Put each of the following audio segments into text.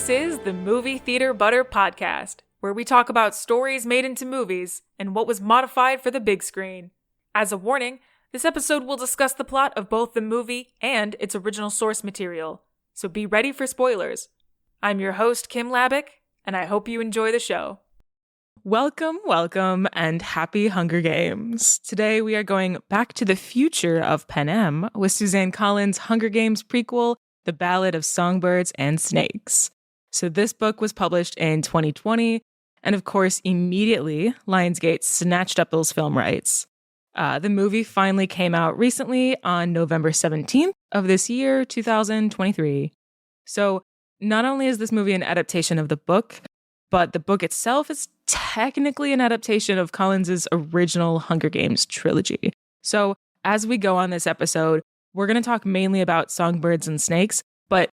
This is the Movie Theater Butter Podcast, where we talk about stories made into movies and what was modified for the big screen. As a warning, this episode will discuss the plot of both the movie and its original source material, so be ready for spoilers. I'm your host, Kim Labick, and I hope you enjoy the show. Welcome, and happy Hunger Games. Today we are going back to the future of Panem with Suzanne Collins' Hunger Games prequel, The Ballad of Songbirds and Snakes. So this book was published in 2020, and of course, immediately, Lionsgate snatched up those film rights. The movie finally came out recently on November 17th of this year, 2023. So not only is this movie an adaptation of the book, but the book itself is technically an adaptation of Collins' original Hunger Games trilogy. So as we go on this episode, we're going to talk mainly about Songbirds and Snakes, but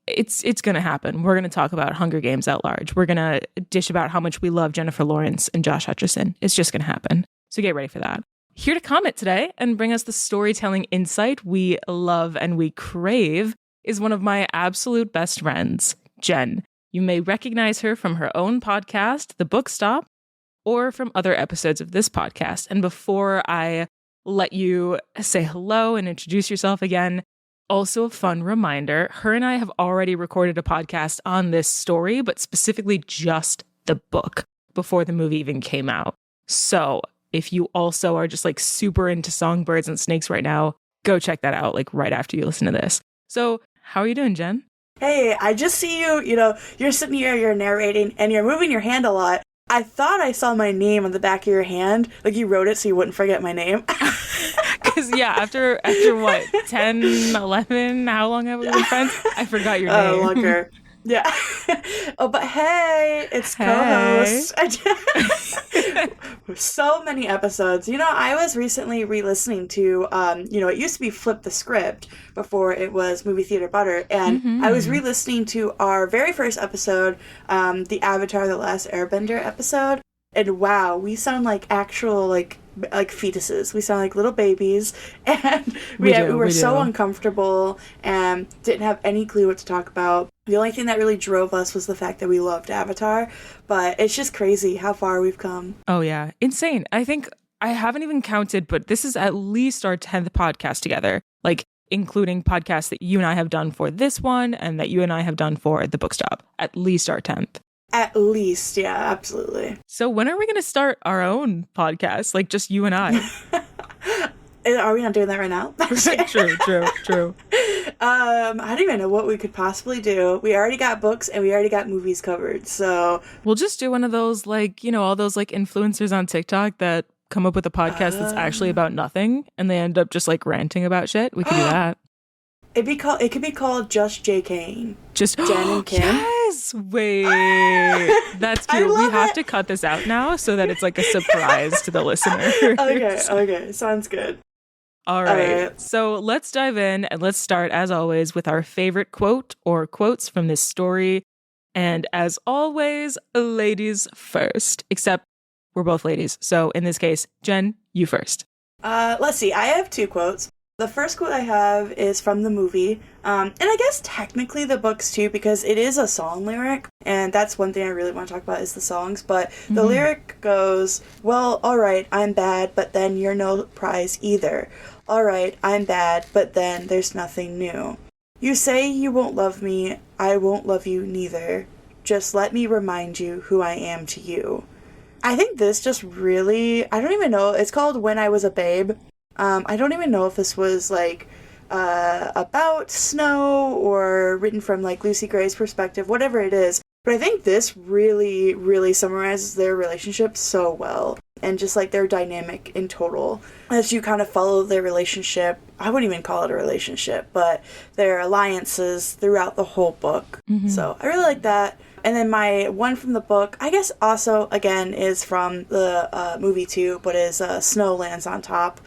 it's going to happen. We're going to talk about Hunger Games at large. We're going to dish about how much we love Jennifer Lawrence and Josh Hutcherson. It's just going to happen. So get ready for that. Here to comment today and bring us the storytelling insight we love and we crave is one of my absolute best friends, Jen. You may recognize her from her own podcast, The Bookstop, or from other episodes of this podcast. And before I let you say hello and introduce yourself again, also a fun reminder, her and I have already recorded a podcast on this story, but specifically just the book before the movie even came out. So if you also are just super into Songbirds and Snakes right now, go check that out right after you listen to this. So how are you doing, Jen? Hey, I just see you, you're sitting here, you're narrating, and you're moving your hand a lot. I thought I saw my name on the back of your hand, you wrote it so you wouldn't forget my name. Because, after what, 10, 11, how long have we been friends? I forgot your name. Longer. Yeah. Oh, but hey, it's co-host. So many episodes. I was recently re-listening to, it used to be Flip the Script before it was Movie Theater Butter. And I was re-listening to our very first episode, the Avatar: The Last Airbender episode. And wow, we sound like actual, like fetuses. We sound like little babies. And we were so uncomfortable and didn't have any clue what to talk about. The only thing that really drove us was the fact that we loved Avatar. But it's just crazy how far we've come. Oh, yeah. Insane. I think I haven't even counted, but this is at least our 10th podcast together. Including podcasts that you and I have done for this one and that you and I have done for the Bookstop. At least our 10th. At least, yeah, absolutely. So when are we going to start our own podcast? Just you and I? Are we not doing that right now? True. I don't even know what we could possibly do. We already got books and we already got movies covered, so... We'll just do one of those, all those, influencers on TikTok that come up with a podcast that's actually about nothing, and they end up just, ranting about shit. We could do that. It could be called Just J. Kane. Just Jen and Kim. Yes! Wait. That's cute. We have to cut this out now so that it's a surprise to the listener. Okay. Sounds good. All right. So let's dive in and let's start, as always, with our favorite quote or quotes from this story. And as always, ladies first. Except we're both ladies. So in this case, Jen, you first. Let's see. I have two quotes. The first quote I have is from the movie, and I guess technically the books too, because it is a song lyric, and that's one thing I really want to talk about is the songs, but the lyric goes, well, alright, I'm bad, but then you're no prize either. Alright, I'm bad, but then there's nothing new. You say you won't love me, I won't love you neither. Just let me remind you who I am to you. I think this just really, I don't even know, it's called When I Was a Babe. I don't even know if this was about Snow or written from Lucy Gray's perspective, whatever it is. But I think this really, really summarizes their relationship so well. And just their dynamic in total. As you kind of follow their relationship, I wouldn't even call it a relationship, but their alliances throughout the whole book. So I really like that. And then my one from the book, I guess also, again, is from the movie too, but is Snow Lands on Top.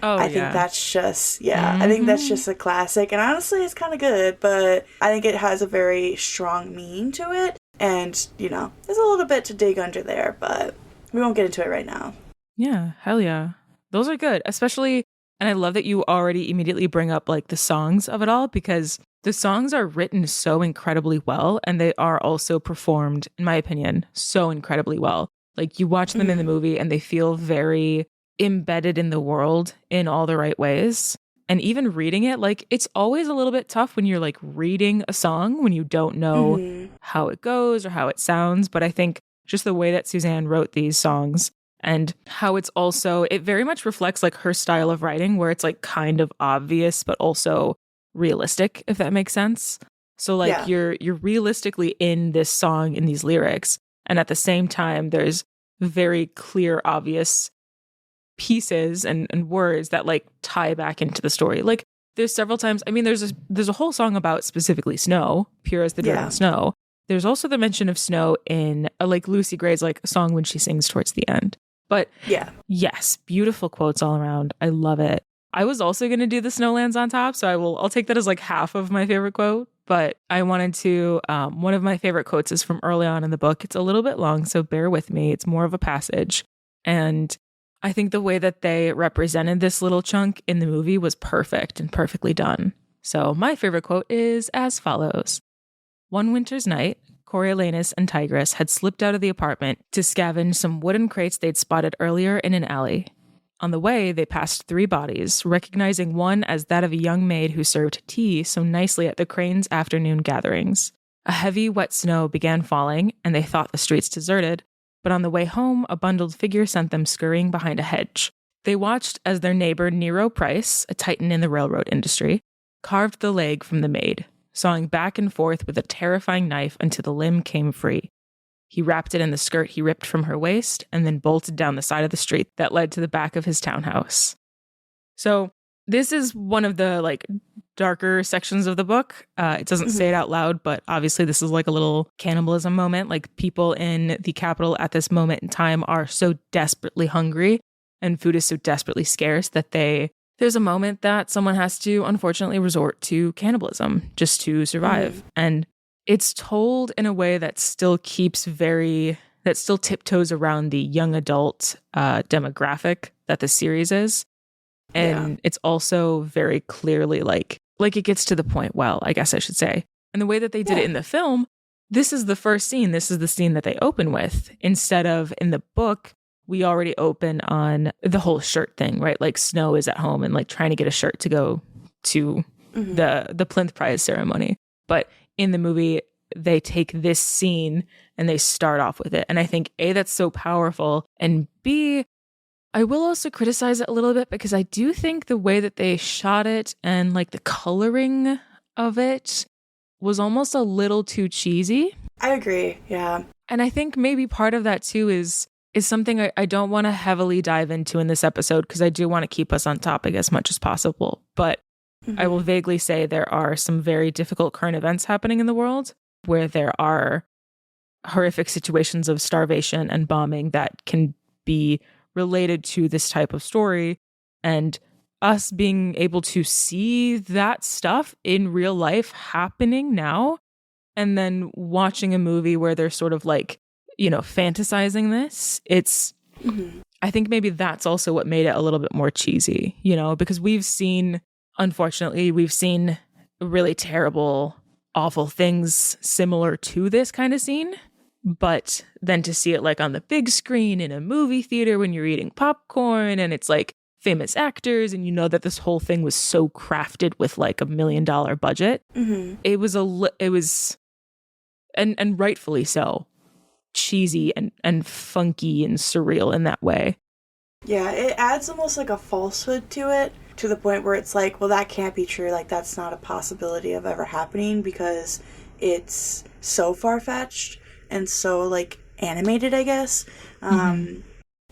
Oh, I think that's just, I think that's just a classic. And honestly, it's kind of good, but I think it has a very strong meaning to it. And, there's a little bit to dig under there, but we won't get into it right now. Yeah, hell yeah. Those are good. Especially And I love that you already immediately bring up like the songs of it all, because the songs are written so incredibly well, and they are also performed, in my opinion, so incredibly well. Like you watch them in the movie and they feel very embedded in the world in all the right ways. And even reading it, like it's always a little bit tough when you're like reading a song when you don't know how it goes or how it sounds. But I think just the way that Suzanne wrote these songs and how it's also, it very much reflects like her style of writing, where it's like kind of obvious, but also realistic, if that makes sense. So like you're realistically in this song, in these lyrics. And at the same time, there's very clear, obvious pieces and words that like tie back into the story. Like there's several times, I mean, there's a whole song about specifically snow, pure as the driven snow. There's also the mention of snow in like Lucy Gray's like song when she sings towards the end. But yes, beautiful quotes all around. I love it. I was also going to do the snowlands on top, so I'll take that as like half of my favorite quote. But I wanted to, one of my favorite quotes is from early on in the book. It's a little bit long, so bear with me. It's more of a passage. And I think the way that they represented this little chunk in the movie was perfect and perfectly done. So my favorite quote is as follows. One winter's night, Coriolanus and Tigris had slipped out of the apartment to scavenge some wooden crates they'd spotted earlier in an alley. On the way, they passed 3 bodies, recognizing one as that of a young maid who served tea so nicely at the Cranes' afternoon gatherings. A heavy, wet snow began falling, and they thought the streets deserted. But on the way home, a bundled figure sent them scurrying behind a hedge. They watched as their neighbor Nero Price, a titan in the railroad industry, carved the leg from the maid, sawing back and forth with a terrifying knife until the limb came free. He wrapped it in the skirt he ripped from her waist and then bolted down the side of the street that led to the back of his townhouse. So this is one of the like darker sections of the book. It doesn't say it out loud, but obviously this is like a little cannibalism moment. Like people in the capital at this moment in time are so desperately hungry and food is so desperately scarce that there's a moment that someone has to unfortunately resort to cannibalism just to survive. And it's told in a way that still tiptoes around the young adult demographic that the series is. And it's also very clearly like it gets to the point well, I guess I should say. And the way that they did it in the film, this is the first scene. This is the scene that they open with. Instead of in the book, we already open on the whole shirt thing, right? Like Snow is at home and like trying to get a shirt to go to the Plinth Prize ceremony. But in the movie, they take this scene and they start off with it. And I think A, that's so powerful. And B, I will also criticize it a little bit because I do think the way that they shot it and like the coloring of it was almost a little too cheesy. I agree, yeah. And I think maybe part of that too is something I don't want to heavily dive into in this episode because I do want to keep us on topic as much as possible. But I will vaguely say there are some very difficult current events happening in the world where there are horrific situations of starvation and bombing that can be related to this type of story, and us being able to see that stuff in real life happening now, and then watching a movie where they're sort of like, fantasizing this, it's, I think maybe that's also what made it a little bit more cheesy, because unfortunately, we've seen really terrible, awful things similar to this kind of scene. But then to see it like on the big screen in a movie theater when you're eating popcorn and it's like famous actors and you know that this whole thing was so crafted with like $1 million budget, it was and rightfully so cheesy and funky and surreal in that way. Yeah, it adds almost like a falsehood to it, to the point where it's like, well, that can't be true. Like, that's not a possibility of ever happening because it's so far-fetched and so, like, animated, I guess.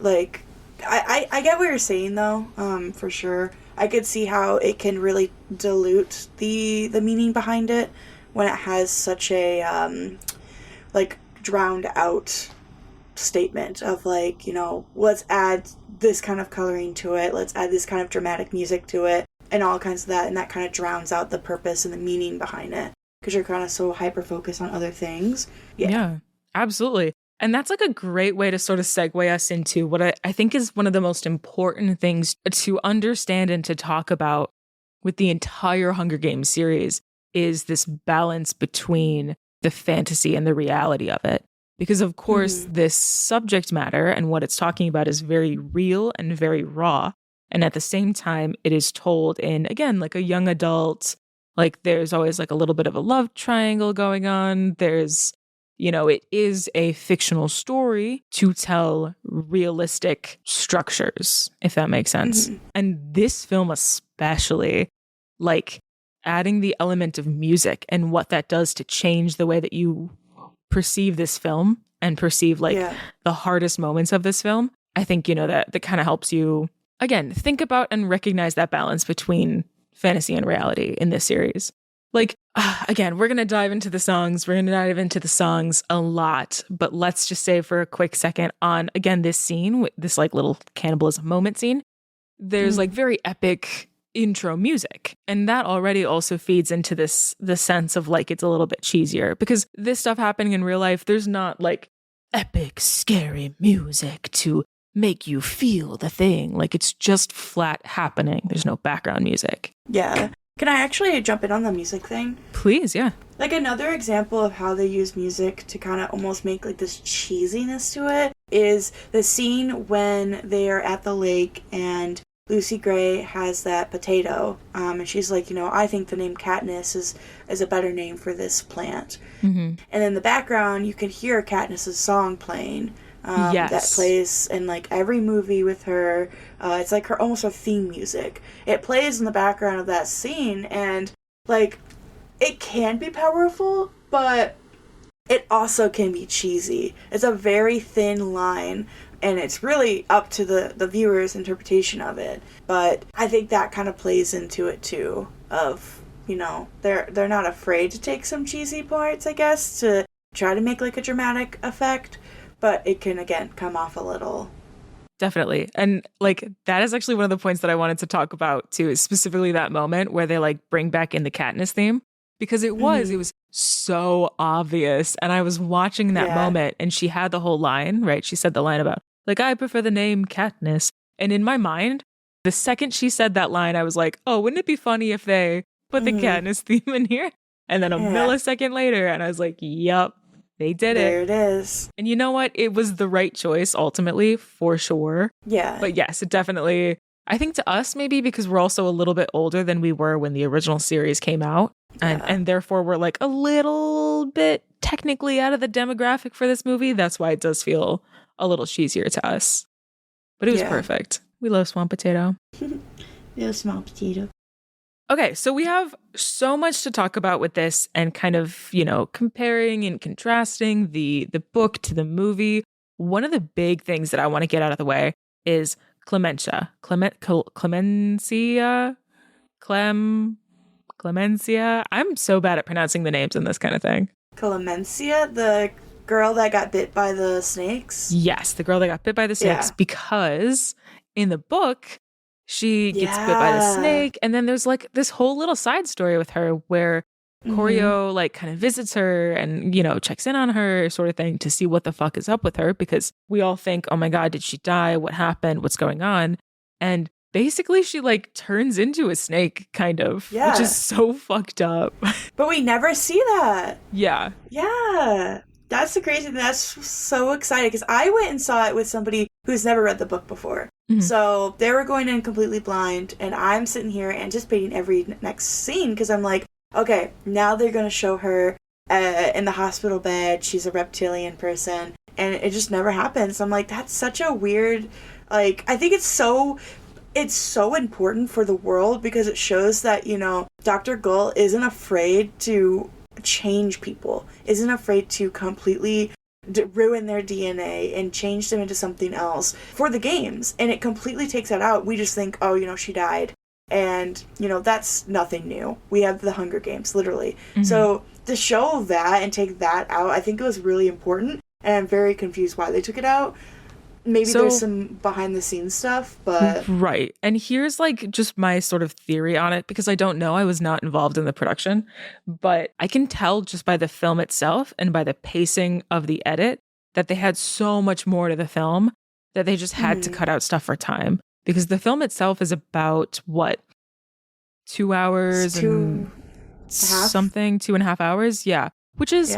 Like, I get what you're saying, though, for sure. I could see how it can really dilute the meaning behind it when it has such a, drowned-out statement of, like, let's add this kind of coloring to it, let's add this kind of dramatic music to it, and all kinds of that, and that kind of drowns out the purpose and the meaning behind it, because you're kind of so hyper-focused on other things. Yeah, absolutely. And that's like a great way to sort of segue us into what I think is one of the most important things to understand and to talk about with the entire Hunger Games series is this balance between the fantasy and the reality of it. Because of course, this subject matter and what it's talking about is very real and very raw. And at the same time, it is told in, again, like a young adult, like there's always like a little bit of a love triangle going on. There's, it is a fictional story to tell realistic structures, if that makes sense. And this film especially, like adding the element of music and what that does to change the way that you perceive this film and perceive the hardest moments of this film. I think, that kind of helps you, again, think about and recognize that balance between fantasy and reality in this series. Like, again, we're going to dive into the songs. We're going to dive into the songs a lot. But let's just say for a quick second on, again, this scene, this like little cannibalism moment scene, there's like very epic intro music. And that already also feeds into the sense of like it's a little bit cheesier because this stuff happening in real life, there's not like epic, scary music to make you feel the thing. Like it's just flat happening. There's no background music. Yeah. Can I actually jump in on the music thing? Please, yeah. Like another example of how they use music to kind of almost make like this cheesiness to it is the scene when they are at the lake and Lucy Gray has that potato, and she's like, I think the name Katniss is a better name for this plant. And in the background, you can hear Katniss's song playing. That plays in like every movie with her. It's like her almost a theme music. It plays in the background of that scene, and like it can be powerful, but it also can be cheesy. It's a very thin line. And it's really up to the viewer's interpretation of it. But I think that kind of plays into it too. Of, they're not afraid to take some cheesy parts, I guess, to try to make like a dramatic effect. But it can, again, come off a little. Definitely. And like that is actually one of the points that I wanted to talk about too, is specifically that moment where they like bring back in the Katniss theme. Because it was so obvious. And I was watching that moment and she had the whole line, right? She said the line about, like, I prefer the name Katniss. And in my mind, the second she said that line, I was like, oh, wouldn't it be funny if they put the Katniss theme in here? And then a millisecond later, and I was like, yup, they did it. There it is. And you know what? It was the right choice, ultimately, for sure. Yeah. But yes, it definitely, I think to us, maybe because we're also a little bit older than we were when the original series came out. And therefore, we're like a little bit technically out of the demographic for this movie. That's why it does feel a little cheesier to us. But it was perfect. We love Swamp Potato. We love Swamp Potato. Okay, so we have so much to talk about with this and kind of, comparing and contrasting the book to the movie. One of the big things that I want to get out of the way is Clemencia. Clemencia. I'm so bad at pronouncing the names in this kind of thing. Clemencia, the girl that got bit by the snakes? Yes, the girl that got bit by the snakes, because in the book, she gets bit by the snake. And then there's like this whole little side story with her where Choreo like kind of visits her and, checks in on her sort of thing to see what the fuck is up with her, because we all think, oh my God, did she die? What happened? What's going on? And basically, she like turns into a snake, kind of, which is so fucked up. But we never see that. Yeah. Yeah. That's the crazy thing. That's so exciting because I went and saw it with somebody who's never read the book before. So they were going in completely blind, and I'm sitting here anticipating every next scene because I'm like, okay, now they're going to show her in the hospital bed. She's a reptilian person, and it just never happens. I'm like, that's such a weird, like, I think it's so important for the world because it shows that, Dr. Gull isn't afraid to change people, isn't afraid to completely ruin their DNA and change them into something else for the games. And it completely takes that out. We just think, oh, she died. And, that's nothing new. We have the Hunger Games, literally. So to show that and take that out, I think it was really important. And I'm very confused why they took it out. Maybe there's some behind the scenes stuff, but... Right. And here's like just my sort of theory on it, because I don't know. I was not involved in the production, but I can tell just by the film itself and by the pacing of the edit that they had so much more to the film that they just had to cut out stuff for time. Because the film itself is about, what, 2 hours and something, 2.5 hours? Yeah. Which is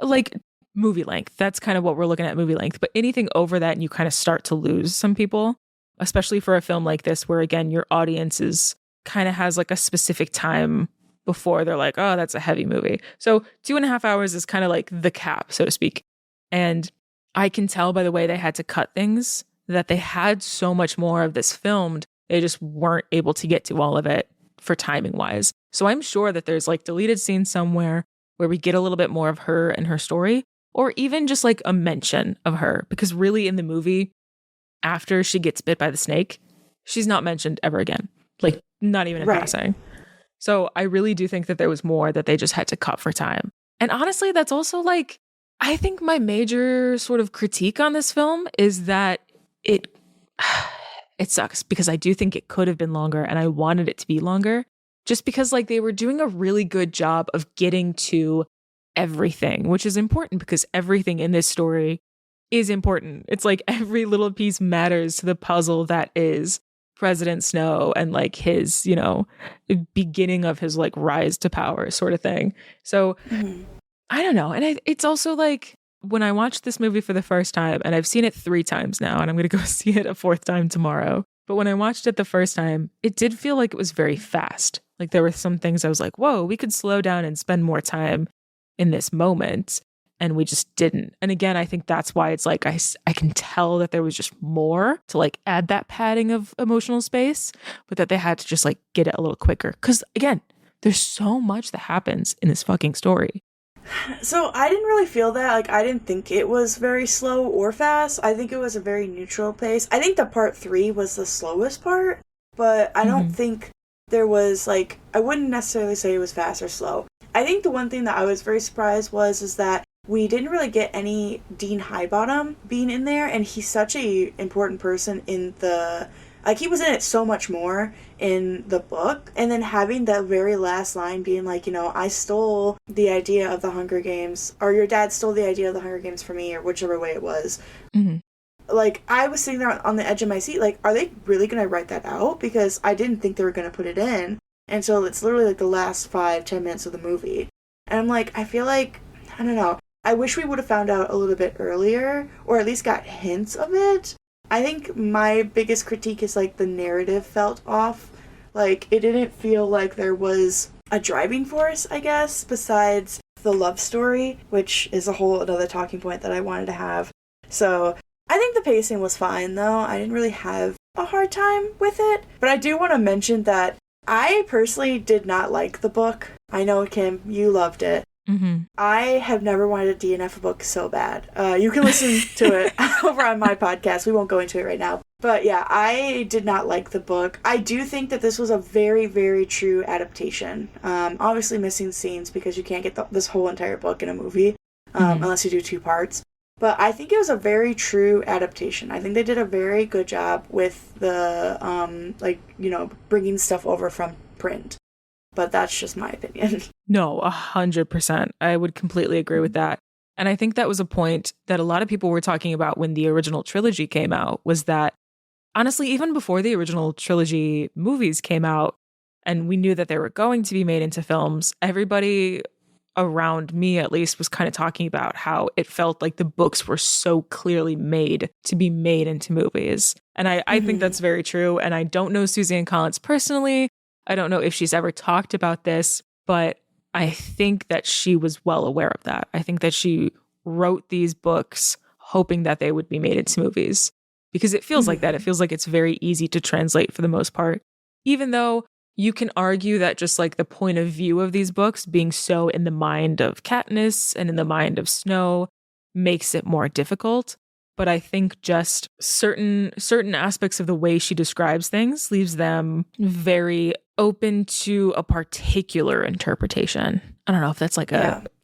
like movie length. That's kind of what we're looking at, movie length. But anything over that, and you kind of start to lose some people, especially for a film like this, where again, your audience is kind of has like a specific time before they're like, oh, that's a heavy movie. So 2.5 hours is kind of like the cap, so to speak. And I can tell by the way they had to cut things that they had so much more of this filmed. They just weren't able to get to all of it for timing wise. So I'm sure that there's like deleted scenes somewhere where we get a little bit more of her and her story, or even just like a mention of her. Because really in the movie, after she gets bit by the snake, she's not mentioned ever again. Like not even in passing. So I really do think that there was more that they just had to cut for time. And honestly, that's also like, I think my major sort of critique on this film is that it sucks, because I do think it could have been longer and I wanted it to be longer, just because like they were doing a really good job of getting to everything, which is important because everything in this story is important. It's like every little piece matters to the puzzle that is President Snow and like his, you know, beginning of his like rise to power sort of thing. So I don't know. And it's also like when I watched this movie for the first time, and I've seen it 3 times now, and I'm going to go see it a 4th time tomorrow. But when I watched it the first time, it did feel like it was very fast. Like there were some things I was like, whoa, we could slow down and spend more time in this moment. And we just didn't. And again, I think that's why it's like I can tell that there was just more to like add that padding of emotional space, but that they had to just like get it a little quicker. Because again, there's so much that happens in this fucking story. So I didn't really feel that. Like, I didn't think it was very slow or fast. I think it was a very neutral pace. I think the part 3 was the slowest part, but I don't think there was, like, I wouldn't necessarily say it was fast or slow. I think the one thing that I was very surprised is that we didn't really get any Dean Highbottom being in there, and he's such a important person in the... Like, he was in it so much more in the book. And then having that very last line being like, you know, I stole the idea of the Hunger Games, or your dad stole the idea of the Hunger Games for me, or whichever way it was. Like, I was sitting there on the edge of my seat, like, are they really going to write that out? Because I didn't think they were going to put it in. And so it's literally like the last 5-10 minutes of the movie. And I'm like, I feel like, I don't know, I wish we would have found out a little bit earlier, or at least got hints of it. I think my biggest critique is, like, the narrative felt off. Like, it didn't feel like there was a driving force, I guess, besides the love story, which is a whole another talking point that I wanted to have. So, I think the pacing was fine, though. I didn't really have a hard time with it. But I do want to mention that I personally did not like the book. I know, Kim, you loved it. I have never wanted to DNF a book so bad. You can listen to it over on my podcast. We won't go into it right now. But yeah, I did not like the book. I do think that this was a very, very true adaptation. Obviously missing scenes because you can't get this whole entire book in a movie unless you do 2 parts. But I think it was a very true adaptation. I think they did a very good job with the, like, you know, bringing stuff over from print. But that's just my opinion. No, 100%. I would completely agree with that. And I think that was a point that a lot of people were talking about when the original trilogy came out, was that, honestly, even before the original trilogy movies came out, and we knew that they were going to be made into films, everybody around me, at least, was kind of talking about how it felt like the books were so clearly made to be made into movies. And I think that's very true. And I don't know Suzanne Collins personally. I don't know if she's ever talked about this, but I think that she was well aware of that. I think that she wrote these books hoping that they would be made into movies, because it feels like that. It feels like it's very easy to translate for the most part, even though you can argue that just like the point of view of these books being so in the mind of Katniss and in the mind of Snow makes it more difficult. But I think just certain aspects of the way she describes things leaves them very open to a particular interpretation. I don't know if that's like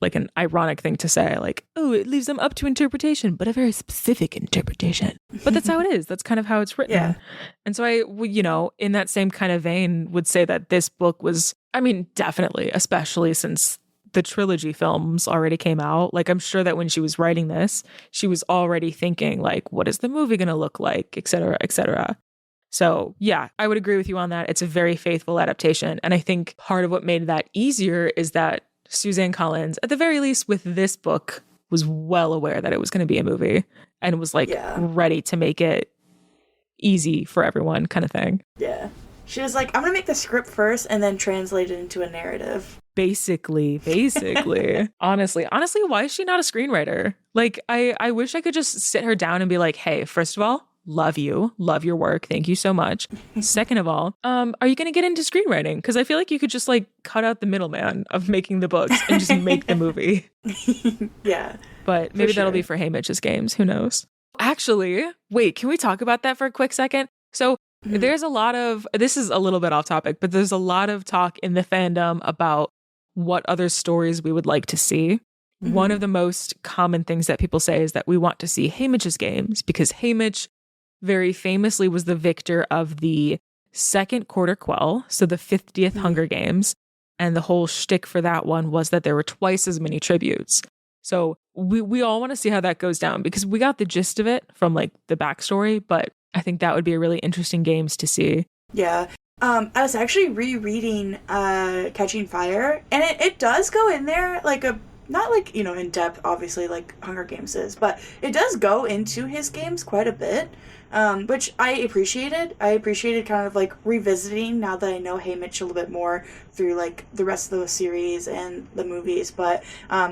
like an ironic thing to say, like, oh, it leaves them up to interpretation, but a very specific interpretation. But that's how it is. That's kind of how it's written. Yeah. And so I, you know, in that same kind of vein, would say that this book was, I mean, definitely, especially since the trilogy films already came out. Like, I'm sure that when she was writing this, she was already thinking, like, what is the movie going to look like, et cetera, et cetera. So, yeah, I would agree with you on that. It's a very faithful adaptation. And I think part of what made that easier is that Suzanne Collins, at the very least with this book, was well aware that it was going to be a movie and was like ready to make it easy for everyone kind of thing. Yeah. She was like, I'm going to make the script first and then translate it into a narrative. Basically. Honestly, why is she not a screenwriter? Like, I wish I could just sit her down and be like, hey, first of all, love your work. Thank you so much. Second of all, are you going to get into screenwriting? Because I feel like you could just like cut out the middleman of making the books and just make the movie. Yeah. But maybe that'll be for Hey Mitch's Games. Who knows? Actually, wait, can we talk about that for a quick second? So there's a lot of, this is a little bit off topic, but there's a lot of talk in the fandom about what other stories we would like to see. One of the most common things that people say is that we want to see Haymitch's Games because Haymitch very famously was the victor of the second Quarter Quell, so the 50th Hunger Games, and the whole shtick for that one was that there were twice as many tributes. So we all want to see how that goes down because we got the gist of it from like the backstory, but I think that would be a really interesting games to see. Yeah. I was actually rereading Catching Fire, and it does go in there like a, not like, you know, in depth, obviously, like Hunger Games is, but it does go into his games quite a bit, which I appreciated. I appreciated kind of like revisiting now that I know Haymitch a little bit more through like the rest of the series and the movies. But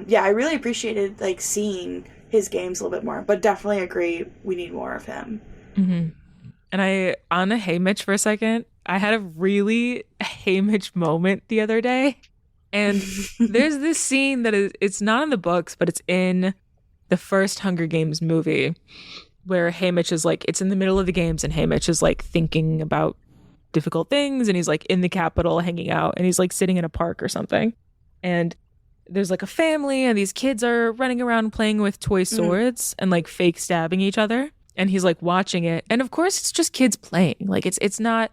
yeah, I really appreciated like seeing his games a little bit more, but definitely agree we need more of him. Mm-hmm. And on a Haymitch for a second, I had a really Haymitch moment the other day. And there's this scene that it's not in the books, but it's in the first Hunger Games movie where Haymitch is like, it's in the middle of the games and Haymitch is like thinking about difficult things and he's like in the Capitol hanging out and he's like sitting in a park or something. And there's like a family and these kids are running around playing with toy swords and like fake stabbing each other. And he's like watching it. And of course it's just kids playing. Like it's not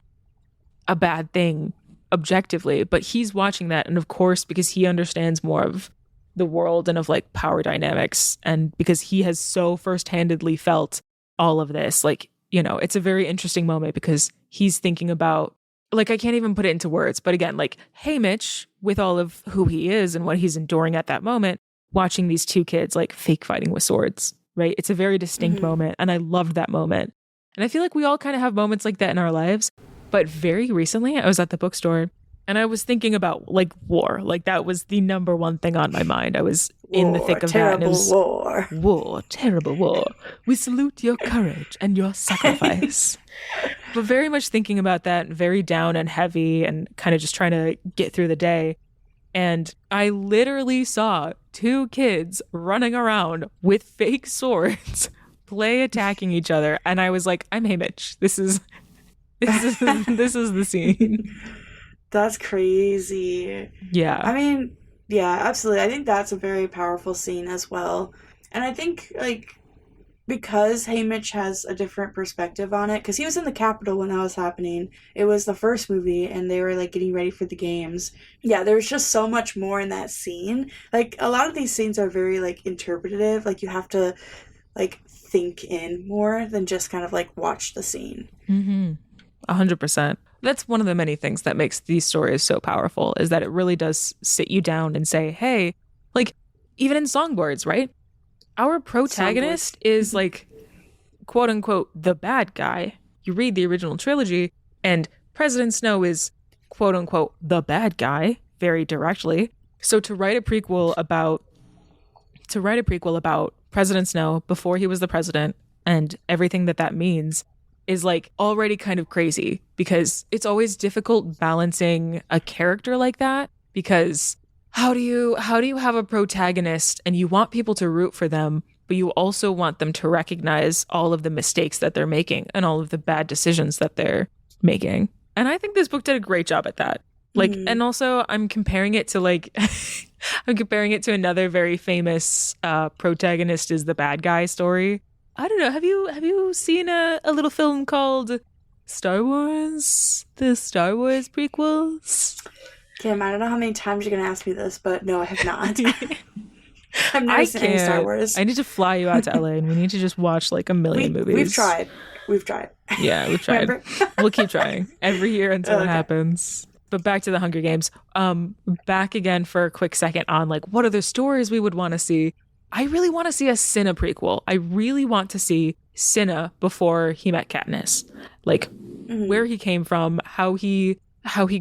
a bad thing objectively, but he's watching that. And of course, because he understands more of the world and of like power dynamics, and because he has so first-handedly felt all of this, like, you know, it's a very interesting moment because he's thinking about, like, I can't even put it into words, but again, like Haymitch, with all of who he is and what he's enduring at that moment, watching these two kids like fake fighting with swords, right? It's a very distinct moment, and I loved that moment. And I feel like we all kind of have moments like that in our lives. But very recently, I was at the bookstore and I was thinking about like war. Like that was the number one thing on my mind. I was in the thick of that. And it was war, terrible war. We salute your courage and your sacrifice. But very much thinking about that, very down and heavy and kind of just trying to get through the day. And I literally saw two kids running around with fake swords, attacking each other. And I was like, I'm Haymitch. This is the scene. That's crazy. Yeah. I mean, yeah, absolutely. I think that's a very powerful scene as well. And I think, like, because Haymitch has a different perspective on it, because he was in the Capitol when that was happening. It was the first movie, and they were, like, getting ready for the games. Yeah, there's just so much more in that scene. Like, a lot of these scenes are very, like, interpretative. Like, you have to, like, think in more than just kind of, like, watch the scene. 100%. That's one of the many things that makes these stories so powerful, is that it really does sit you down and say, hey, like, even in Songbirds, right? Our protagonist is like, quote unquote, the bad guy. You read the original trilogy and President Snow is, quote unquote, the bad guy, very directly. So to write a prequel about President Snow before he was the president and everything that means is like already kind of crazy, because it's always difficult balancing a character like that, because how do you have a protagonist and you want people to root for them, but you also want them to recognize all of the mistakes that they're making and all of the bad decisions that they're making. And I think this book did a great job at that. Like, and also I'm comparing it to like, I'm comparing it to another very famous protagonist is the bad guy story. I don't know. Have you seen a little film called Star Wars? The Star Wars prequels? Kim, I don't know how many times you're going to ask me this, but no, I have not. I've never seen any Star Wars. I need to fly you out to LA and we need to just watch like a million movies. We've tried. Yeah, we've tried. We'll keep trying every year until it happens. But back to the Hunger Games. Back again for a quick second on like what other stories we would want to see. I really want to see a Cinna prequel. I really want to see Cinna before he met Katniss. Like where he came from, how he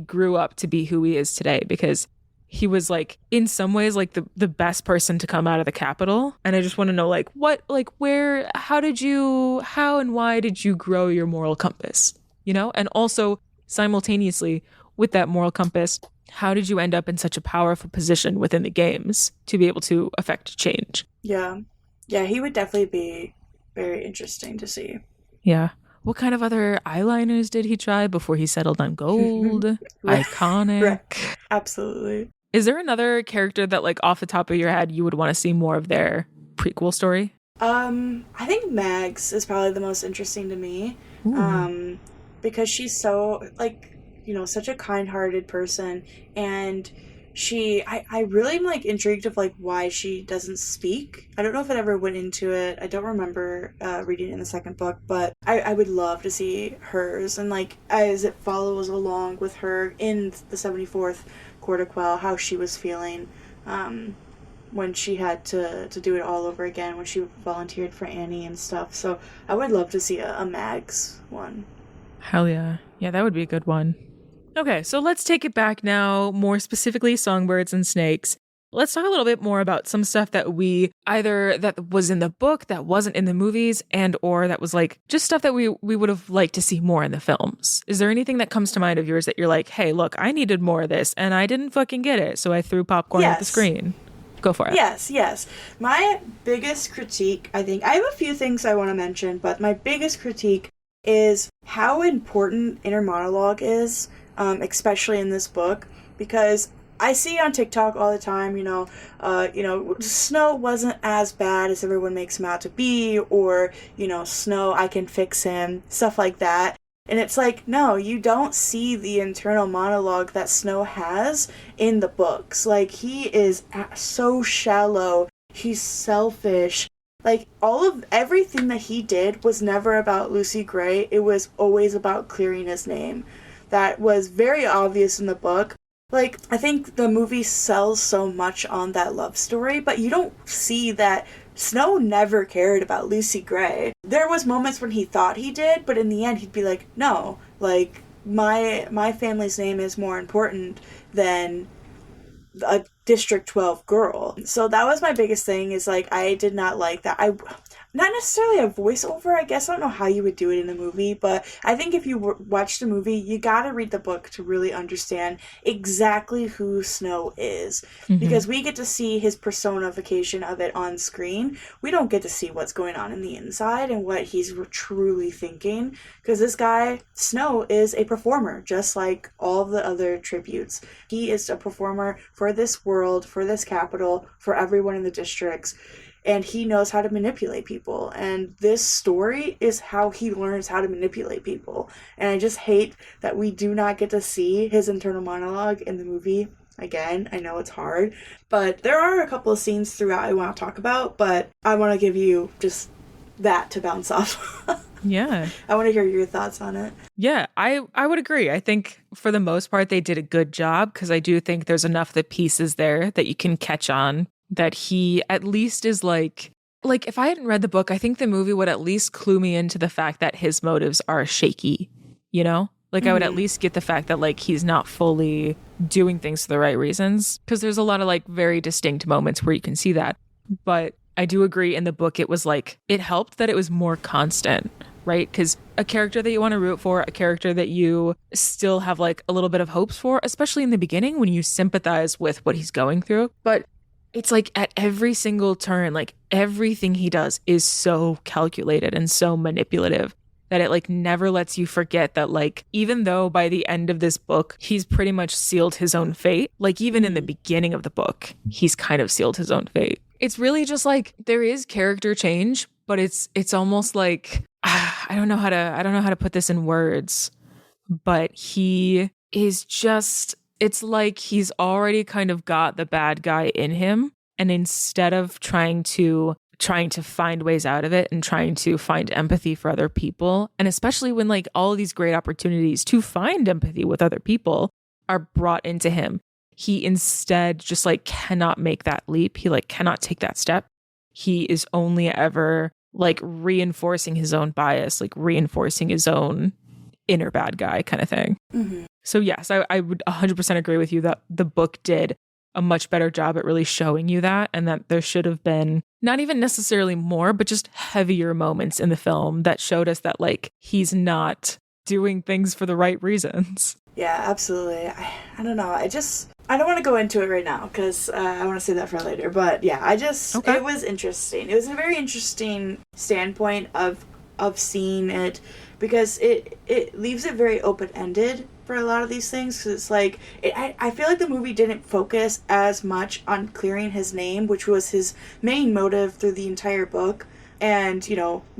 grew up to be who he is today, because he was like in some ways like the best person to come out of the Capitol. And I just want to know like what, like where, how and why did you grow your moral compass? You know? And also simultaneously with that moral compass, how did you end up in such a powerful position within the games to be able to affect change? Yeah. Yeah, he would definitely be very interesting to see. Yeah. What kind of other eyeliners did he try before he settled on gold? Iconic. Right. Absolutely. Is there another character that, like, off the top of your head, you would want to see more of their prequel story? I think Mags is probably the most interesting to me. Because she's so, like, you know, such a kind-hearted person, and I really am, like, intrigued of, like, why she doesn't speak. I don't know if it ever went into it. I don't remember reading it in the second book, but I would love to see hers, and, like, as it follows along with her in the 74th Court of Quell, how she was feeling when she had to do it all over again, when she volunteered for Annie and stuff. So I would love to see a Mags one. Hell yeah. Yeah, that would be a good one. Okay, so let's take it back now, more specifically Songbirds and Snakes. Let's talk a little bit more about some stuff that that was in the book, that wasn't in the movies, and or that was like just stuff that we would have liked to see more in the films. Is there anything that comes to mind of yours that you're like, hey, look, I needed more of this and I didn't fucking get it, so I threw popcorn at the screen? Go for it. Yes. My biggest critique, I think, I have a few things I want to mention, but my biggest critique is how important inner monologue is, especially in this book, because I see on TikTok all the time, Snow wasn't as bad as everyone makes him out to be, or, Snow, I can fix him, stuff like that. And it's like, no, you don't see the internal monologue that Snow has in the books. Like, he is so shallow, he's selfish. Like, everything that he did was never about Lucy Gray. It was always about clearing his name. That was very obvious in the book. Like, I think the movie sells so much on that love story, but you don't see that Snow never cared about Lucy Gray. There was moments when he thought he did, but in the end he'd be like, no, like, my family's name is more important than a District 12 girl. So that was my biggest thing, is like, I did not like that. Not necessarily a voiceover, I guess. I don't know how you would do it in the movie, but I think if you watch the movie, you gotta read the book to really understand exactly who Snow is. Mm-hmm. Because we get to see his personification of it on screen. We don't get to see what's going on in the inside and what he's truly thinking. Because this guy, Snow, is a performer, just like all the other tributes. He is a performer for this world, for this capital, for everyone in the districts. And he knows how to manipulate people. And this story is how he learns how to manipulate people. And I just hate that we do not get to see his internal monologue in the movie. Again, I know it's hard. But there are a couple of scenes throughout I want to talk about. But I want to give you just that to bounce off. Yeah. I want to hear your thoughts on it. Yeah, I would agree. I think for the most part, they did a good job, because I do think there's enough of the pieces there that you can catch on, that he at least is like if I hadn't read the book, I think the movie would at least clue me into the fact that his motives are shaky, you know? Like, I would at least get the fact that, like, he's not fully doing things for the right reasons, because there's a lot of, like, very distinct moments where you can see that. But I do agree, in the book, it was like, it helped that it was more constant, right? Because a character that you want to root for, a character that you still have, like, a little bit of hopes for, especially in the beginning when you sympathize with what he's going through. But it's like at every single turn, like, everything he does is so calculated and so manipulative that it, like, never lets you forget that, like, even though by the end of this book, he's pretty much sealed his own fate, like, even in the beginning of the book, he's kind of sealed his own fate. It's really just like, there is character change, but it's almost like, I don't know how to put this in words, but he is just It's like he's already kind of got the bad guy in him. And instead of trying to find ways out of it and trying to find empathy for other people, and especially when like all of these great opportunities to find empathy with other people are brought into him, he instead just like cannot make that leap. He like cannot take that step. He is only ever like reinforcing his own bias, like reinforcing his own inner bad guy kind of thing. Mm-hmm. So yes, I would 100% agree with you that the book did a much better job at really showing you that, and that there should have been not even necessarily more, but just heavier moments in the film that showed us that like he's not doing things for the right reasons. Yeah, absolutely. I don't know. I don't want to go into it right now because I want to save that for later. But yeah, Okay. It was interesting. It was a very interesting standpoint of seeing it, because it leaves it very open-ended for a lot of these things, because it's like I feel like the movie didn't focus as much on clearing his name, which was his main motive through the entire book, and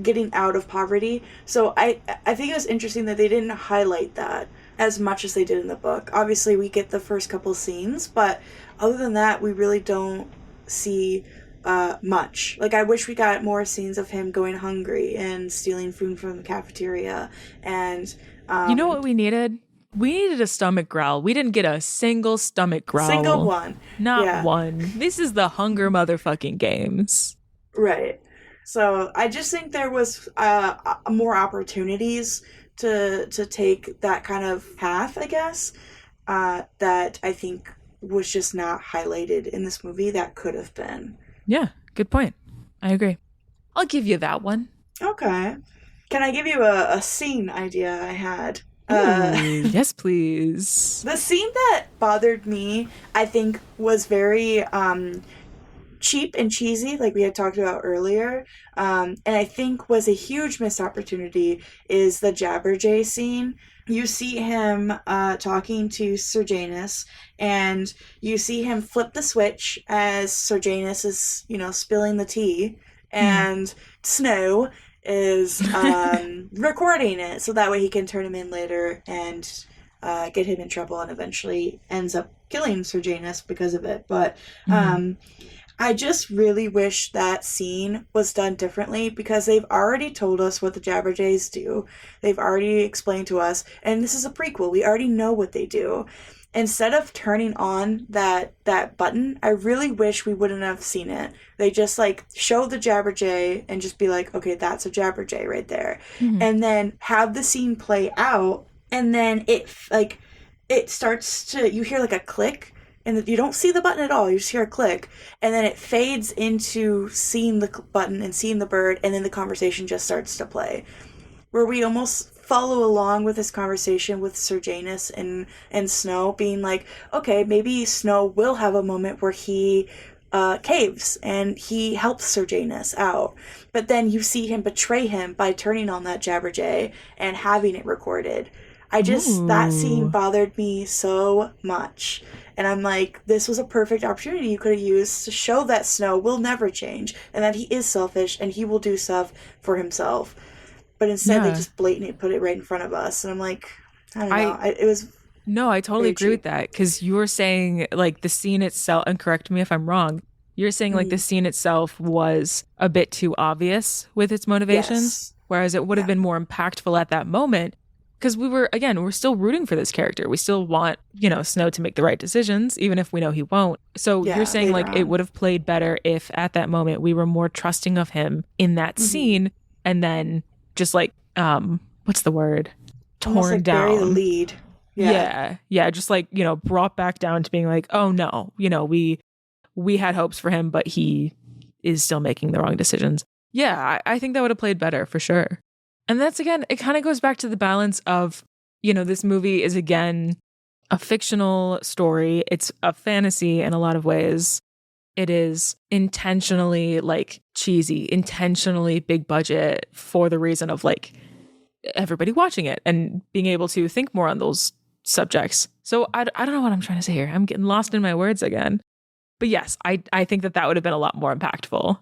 getting out of poverty. So I think it was interesting that they didn't highlight that as much as they did in the book. Obviously we get the first couple scenes, but other than that we really don't see much. Like, I wish we got more scenes of him going hungry and stealing food from the cafeteria. And you know what we needed? We needed a stomach growl. We didn't get a single stomach growl. Single one. Not one. This is the Hunger motherfucking Games. Right. So I just think there was more opportunities to take that kind of path, I guess, that I think was just not highlighted in this movie that could have been. Yeah, good point. I agree. I'll give you that one. Okay. Can I give you a scene idea I had? Yes, please. The scene that bothered me, I think, was very cheap and cheesy, like we had talked about earlier, and I think was a huge missed opportunity, is the Jabberjay scene. You see him talking to Sir Janus, and you see him flip the switch as Sir Janus is, spilling the tea, and Snow is recording it so that way he can turn him in later and get him in trouble, and eventually ends up killing Sir Janus because of it. But I just really wish that scene was done differently, because they've already told us what the Jabberjays do. They've already explained to us, and this is a prequel. We already know what they do. Instead of turning on that button, I really wish we wouldn't have seen it. They just show the Jabberjay and just be like, okay, that's a Jabberjay right there. And then have the scene play out, and then it starts to, you hear a click, and you don't see the button at all. You just hear a click, and then it fades into seeing the button and seeing the bird, and then the conversation just starts to play, where we almost follow along with this conversation with Sir Janus and Snow, being like, okay, maybe Snow will have a moment where he caves and he helps Sir Janus out. But then you see him betray him by turning on that Jabberjay and having it recorded. That scene bothered me so much. And I'm like, this was a perfect opportunity you could have used to show that Snow will never change, and that he is selfish and he will do stuff for himself. But instead they just blatantly put it right in front of us. And I'm like, I don't know. It was... No, I totally agree with that, because you were saying the scene itself, and correct me if I'm wrong, you're saying the scene itself was a bit too obvious with its motivations, whereas it would have been more impactful at that moment. Because we're still rooting for this character. We still want, Snow to make the right decisions, even if we know he won't. So you're saying it would have played better if at that moment we were more trusting of him in that scene, and then just what's the word? Torn down. Bury the lead. Yeah. Just brought back down to being like, oh no, we had hopes for him, but he is still making the wrong decisions. Yeah, I think that would have played better for sure. And that's, again, it kind of goes back to the balance of, this movie is, again, a fictional story. It's a fantasy in a lot of ways. It is intentionally, cheesy, intentionally big budget for the reason of, everybody watching it and being able to think more on those subjects. So I don't know what I'm trying to say here. I'm getting lost in my words again. But yes, I think that would have been a lot more impactful.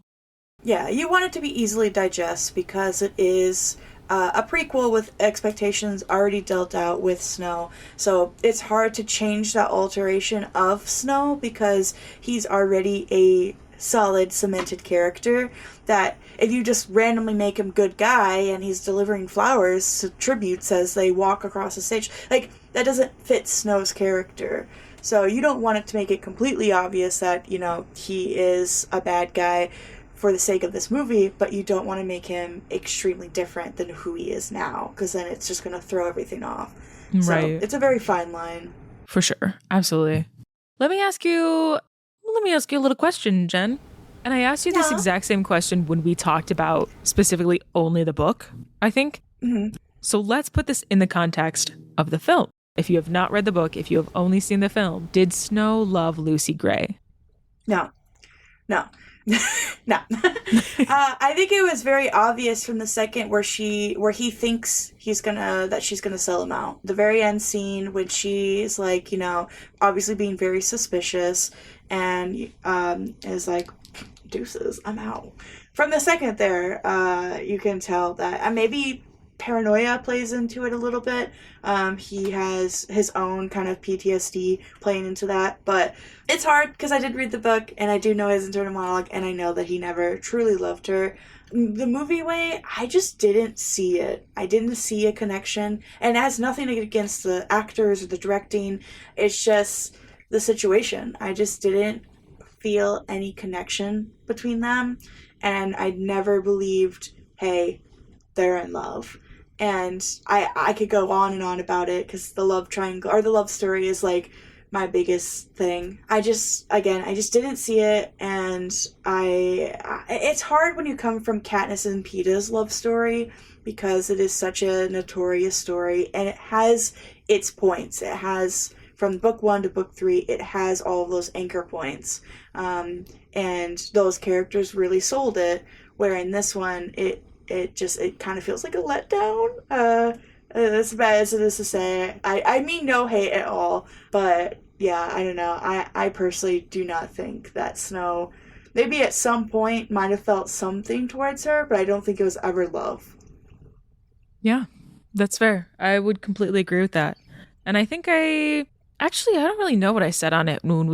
Yeah, you want it to be easily digest, because it is a prequel with expectations already dealt out with Snow. So it's hard to change that alteration of Snow because he's already a solid cemented character that if you just randomly make him good guy and he's delivering flowers to tributes as they walk across the stage, like, that doesn't fit Snow's character. So you don't want it to make it completely obvious that, you know, he is a bad guy for the sake of this movie, but you don't want to make him extremely different than who he is now, because then it's just going to throw everything off. Right. So it's a very fine line. For sure. Absolutely. Let me ask you a little question, Jen. And I asked you this exact same question when we talked about specifically only the book, I think. Mm-hmm. So let's put this in the context of the film. If you have not read the book, if you have only seen the film, did Snow love Lucy Gray? No. No. I think it was very obvious from the second where he thinks that she's gonna sell him out. The very end scene when she's like, you know, obviously being very suspicious and is like, deuces, I'm out. From the second there, you can tell that maybe paranoia plays into it a little bit. He has his own kind of PTSD playing into that, but it's hard because I did read the book and I do know his internal monologue and I know that he never truly loved her. The movie way, I just didn't see it. I didn't see a connection, and it has nothing against the actors or the directing. It's just the situation. I just didn't feel any connection between them, and I never believed, hey, they're in love. And I could go on and on about it because the love triangle or the love story is like my biggest thing. I just didn't see it, and it's hard when you come from Katniss and Peeta's love story because it is such a notorious story and it has its points. It has, from book 1 to book 3, it has all of those anchor points, and those characters really sold it. Where in this one, it kind of feels like a letdown. As bad as it is to say, I mean no hate at all, but yeah, I don't know. I personally do not think that Snow, maybe at some point, might have felt something towards her, but I don't think it was ever love. Yeah, that's fair. I would completely agree with that. And I think I don't really know what I said on it when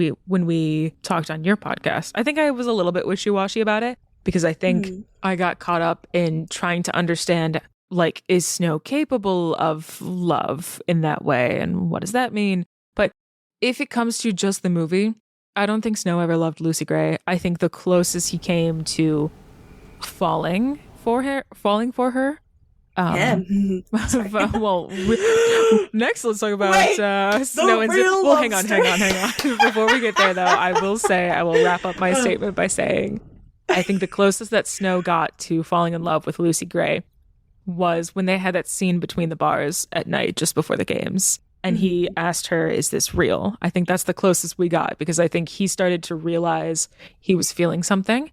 we talked on your podcast. I think I was a little bit wishy-washy about it because I think I got caught up in trying to understand, like, is Snow capable of love in that way? And what does that mean? But if it comes to just the movie, I don't think Snow ever loved Lucy Gray. I think the closest he came to falling for her. Well, next let's talk about Snow and Zip. Well, hang on. Before we get there, though, I will wrap up my statement by saying I think the closest that Snow got to falling in love with Lucy Gray was when they had that scene between the bars at night just before the games. And he asked her, is this real? I think that's the closest we got because I think he started to realize he was feeling something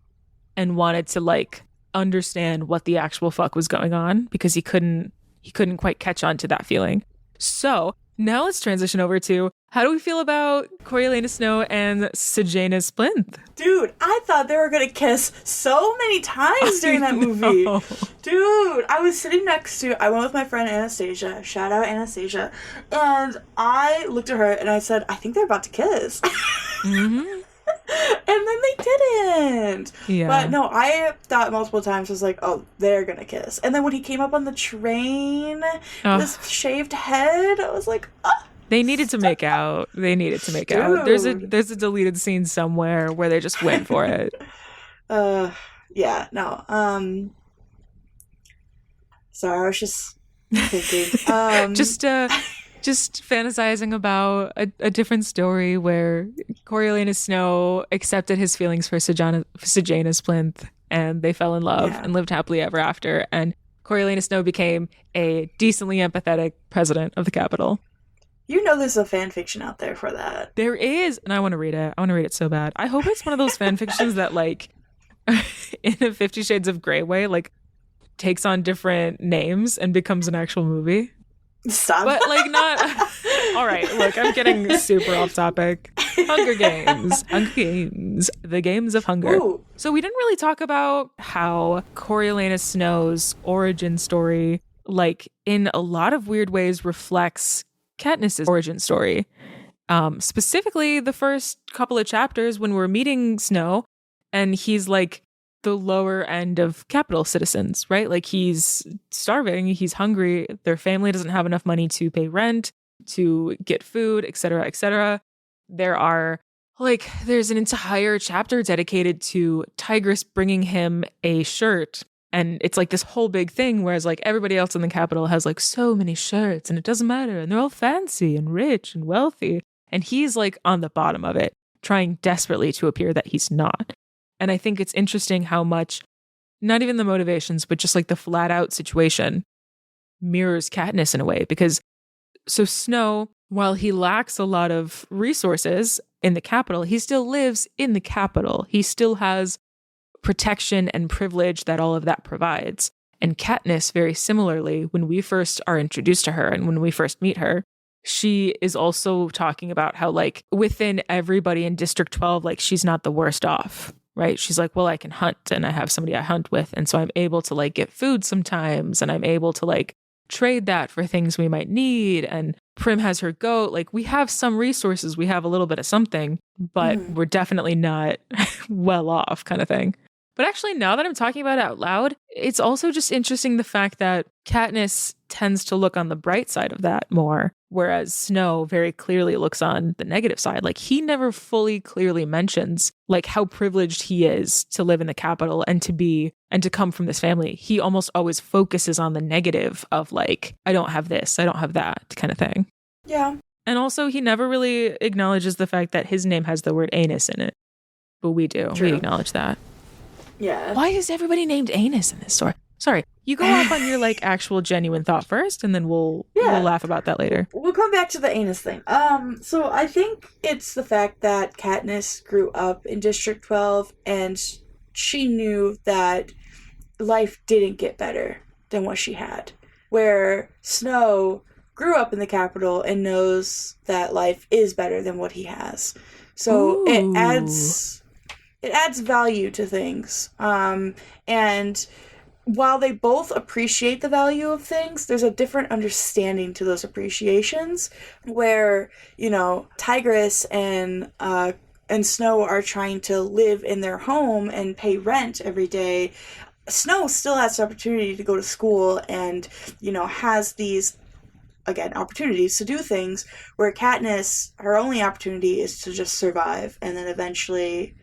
and wanted to, like, understand what the actual fuck was going on because he couldn't quite catch on to that feeling. So now let's transition over to how do we feel about Coriolanus Snow and Sejanus Splinth? Dude, I thought they were gonna kiss so many times during that movie. Dude, I was sitting I went with my friend Anastasia, shout out Anastasia, and I looked at her and I said, I think they're about to kiss. And then they didn't. Yeah. But no, I thought multiple times, I was like, oh, they're gonna kiss. And then when he came up on the train, this shaved head, I was like, oh. They needed to make out. Dude. There's a deleted scene somewhere where they just went for it. Yeah, no. Sorry, I was just thinking. Just fantasizing about a different story where Coriolanus Snow accepted his feelings for Sejanus Splinth and they fell in love and lived happily ever after. And Coriolanus Snow became a decently empathetic president of the Capitol. You know there's a fan fiction out there for that. There is, and I want to read it. I want to read it so bad. I hope it's one of those fan fictions that, like, in a 50 Shades of Grey way, like, takes on different names and becomes an actual movie. Stop. But, like, not... All right, look, I'm getting super off topic. Hunger Games. The Games of Hunger. Ooh. So we didn't really talk about how Coriolanus Snow's origin story like in a lot of weird ways reflects Katniss's origin story. Specifically the first couple of chapters when we're meeting Snow and he's like the lower end of capital citizens, right? Like he's starving, he's hungry, their family doesn't have enough money to pay rent, to get food, etc., etc. There's an entire chapter dedicated to Tigress bringing him a shirt. And it's like this whole big thing, whereas like everybody else in the capital has like so many shirts and it doesn't matter. And they're all fancy and rich and wealthy. And he's like on the bottom of it, trying desperately to appear that he's not. And I think it's interesting how much, not even the motivations, but just like the flat out situation mirrors Katniss in a way. Because so Snow, while he lacks a lot of resources in the capital, he still lives in the capital. He still has protection and privilege that all of that provides. And Katniss, very similarly, when we first are introduced to her and when we first meet her, she is also talking about how like within everybody in District 12, like she's not the worst off, right? She's like, well, I can hunt and I have somebody I hunt with. And so I'm able to like get food sometimes and I'm able to like trade that for things we might need. And Prim has her goat. Like we have some resources, we have a little bit of something, but we're definitely not well off kind of thing. But actually, now that I'm talking about it out loud, it's also just interesting the fact that Katniss tends to look on the bright side of that more, whereas Snow very clearly looks on the negative side. Like he never fully clearly mentions like how privileged he is to live in the capital and to come from this family. He almost always focuses on the negative of like, I don't have this, I don't have that kind of thing. Yeah. And also he never really acknowledges the fact that his name has the word anus in it. But we do. True. We acknowledge that. Yeah. Why is everybody named Anus in this story? Sorry, you go off on your like actual genuine thought first, and then we'll laugh about that later. We'll come back to the anus thing. So I think it's the fact that Katniss grew up in District 12, and she knew that life didn't get better than what she had. Where Snow grew up in the capital and knows that life is better than what he has. So it adds value to things. And while they both appreciate the value of things, there's a different understanding to those appreciations where, you know, Tigress and Snow are trying to live in their home and pay rent every day. Snow still has the opportunity to go to school and, you know, has these, again, opportunities to do things, where Katniss, her only opportunity is to just survive and then eventually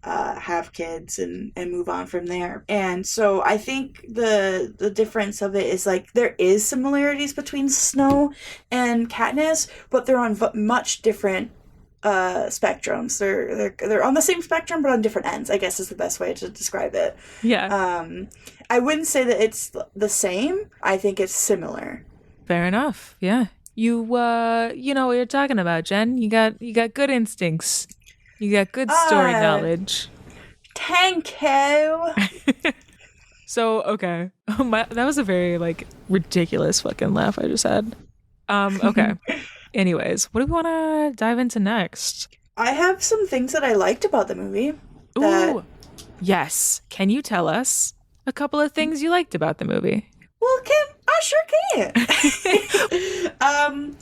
have kids and move on from there. And so I think the difference of it is like there is similarities between Snow and Katniss, but they're on much different spectrums. They're on the same spectrum but on different ends, I guess is the best way to describe it. Yeah. I wouldn't say that it's the same. I think it's similar. Fair enough. Yeah. You know what you're talking about, Jen. You got good instincts. You got good story knowledge. Thank you. So, okay. That was a very, like, ridiculous fucking laugh I just had. Okay. Anyways, what do we want to dive into next? I have some things that I liked about the movie. Ooh. Yes. Can you tell us a couple of things you liked about the movie? Well, Kim, I sure can.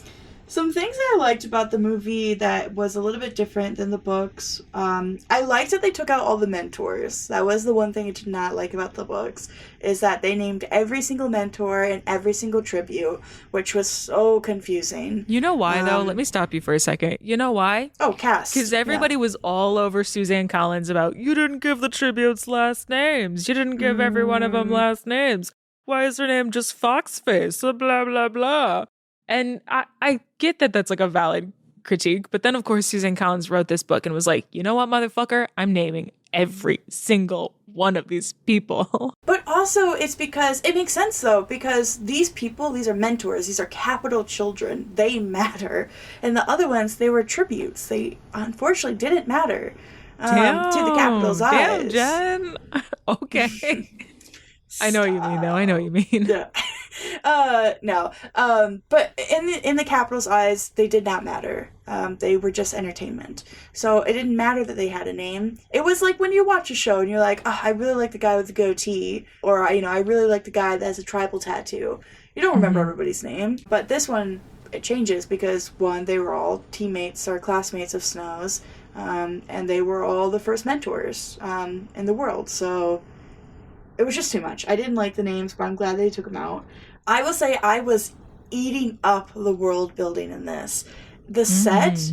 Some things that I liked about the movie that was a little bit different than the books. I liked that they took out all the mentors. That was the one thing I did not like about the books, is that they named every single mentor and every single tribute, which was so confusing. You know why, though? Let me stop you for a second. You know why? Oh, cast. Because everybody was all over Suzanne Collins about, you didn't give the tributes last names. You didn't give every one of them last names. Why is her name just Foxface? Blah, blah, blah. And I get that that's like a valid critique. But then, of course, Suzanne Collins wrote this book and was like, you know what, motherfucker? I'm naming every single one of these people. But also, it's because it makes sense, though, because these people, these are mentors. These are capital children. They matter. And the other ones, they were tributes. They unfortunately didn't matter to the capital's eyes. Damn, Jen. Okay. I know what you mean, though. I know what you mean. Yeah. No. But in the Capitol's eyes, they did not matter. They were just entertainment. So it didn't matter that they had a name. It was like when you watch a show and you're like, oh, I really like the guy with the goatee, or I really like the guy that has a tribal tattoo. You don't remember everybody's name, but this one, it changes because, one, they were all teammates or classmates of Snow's, and they were all the first mentors in the world. So it was just too much. I didn't like the names, but I'm glad they took them out. I will say I was eating up the world building in this. The set,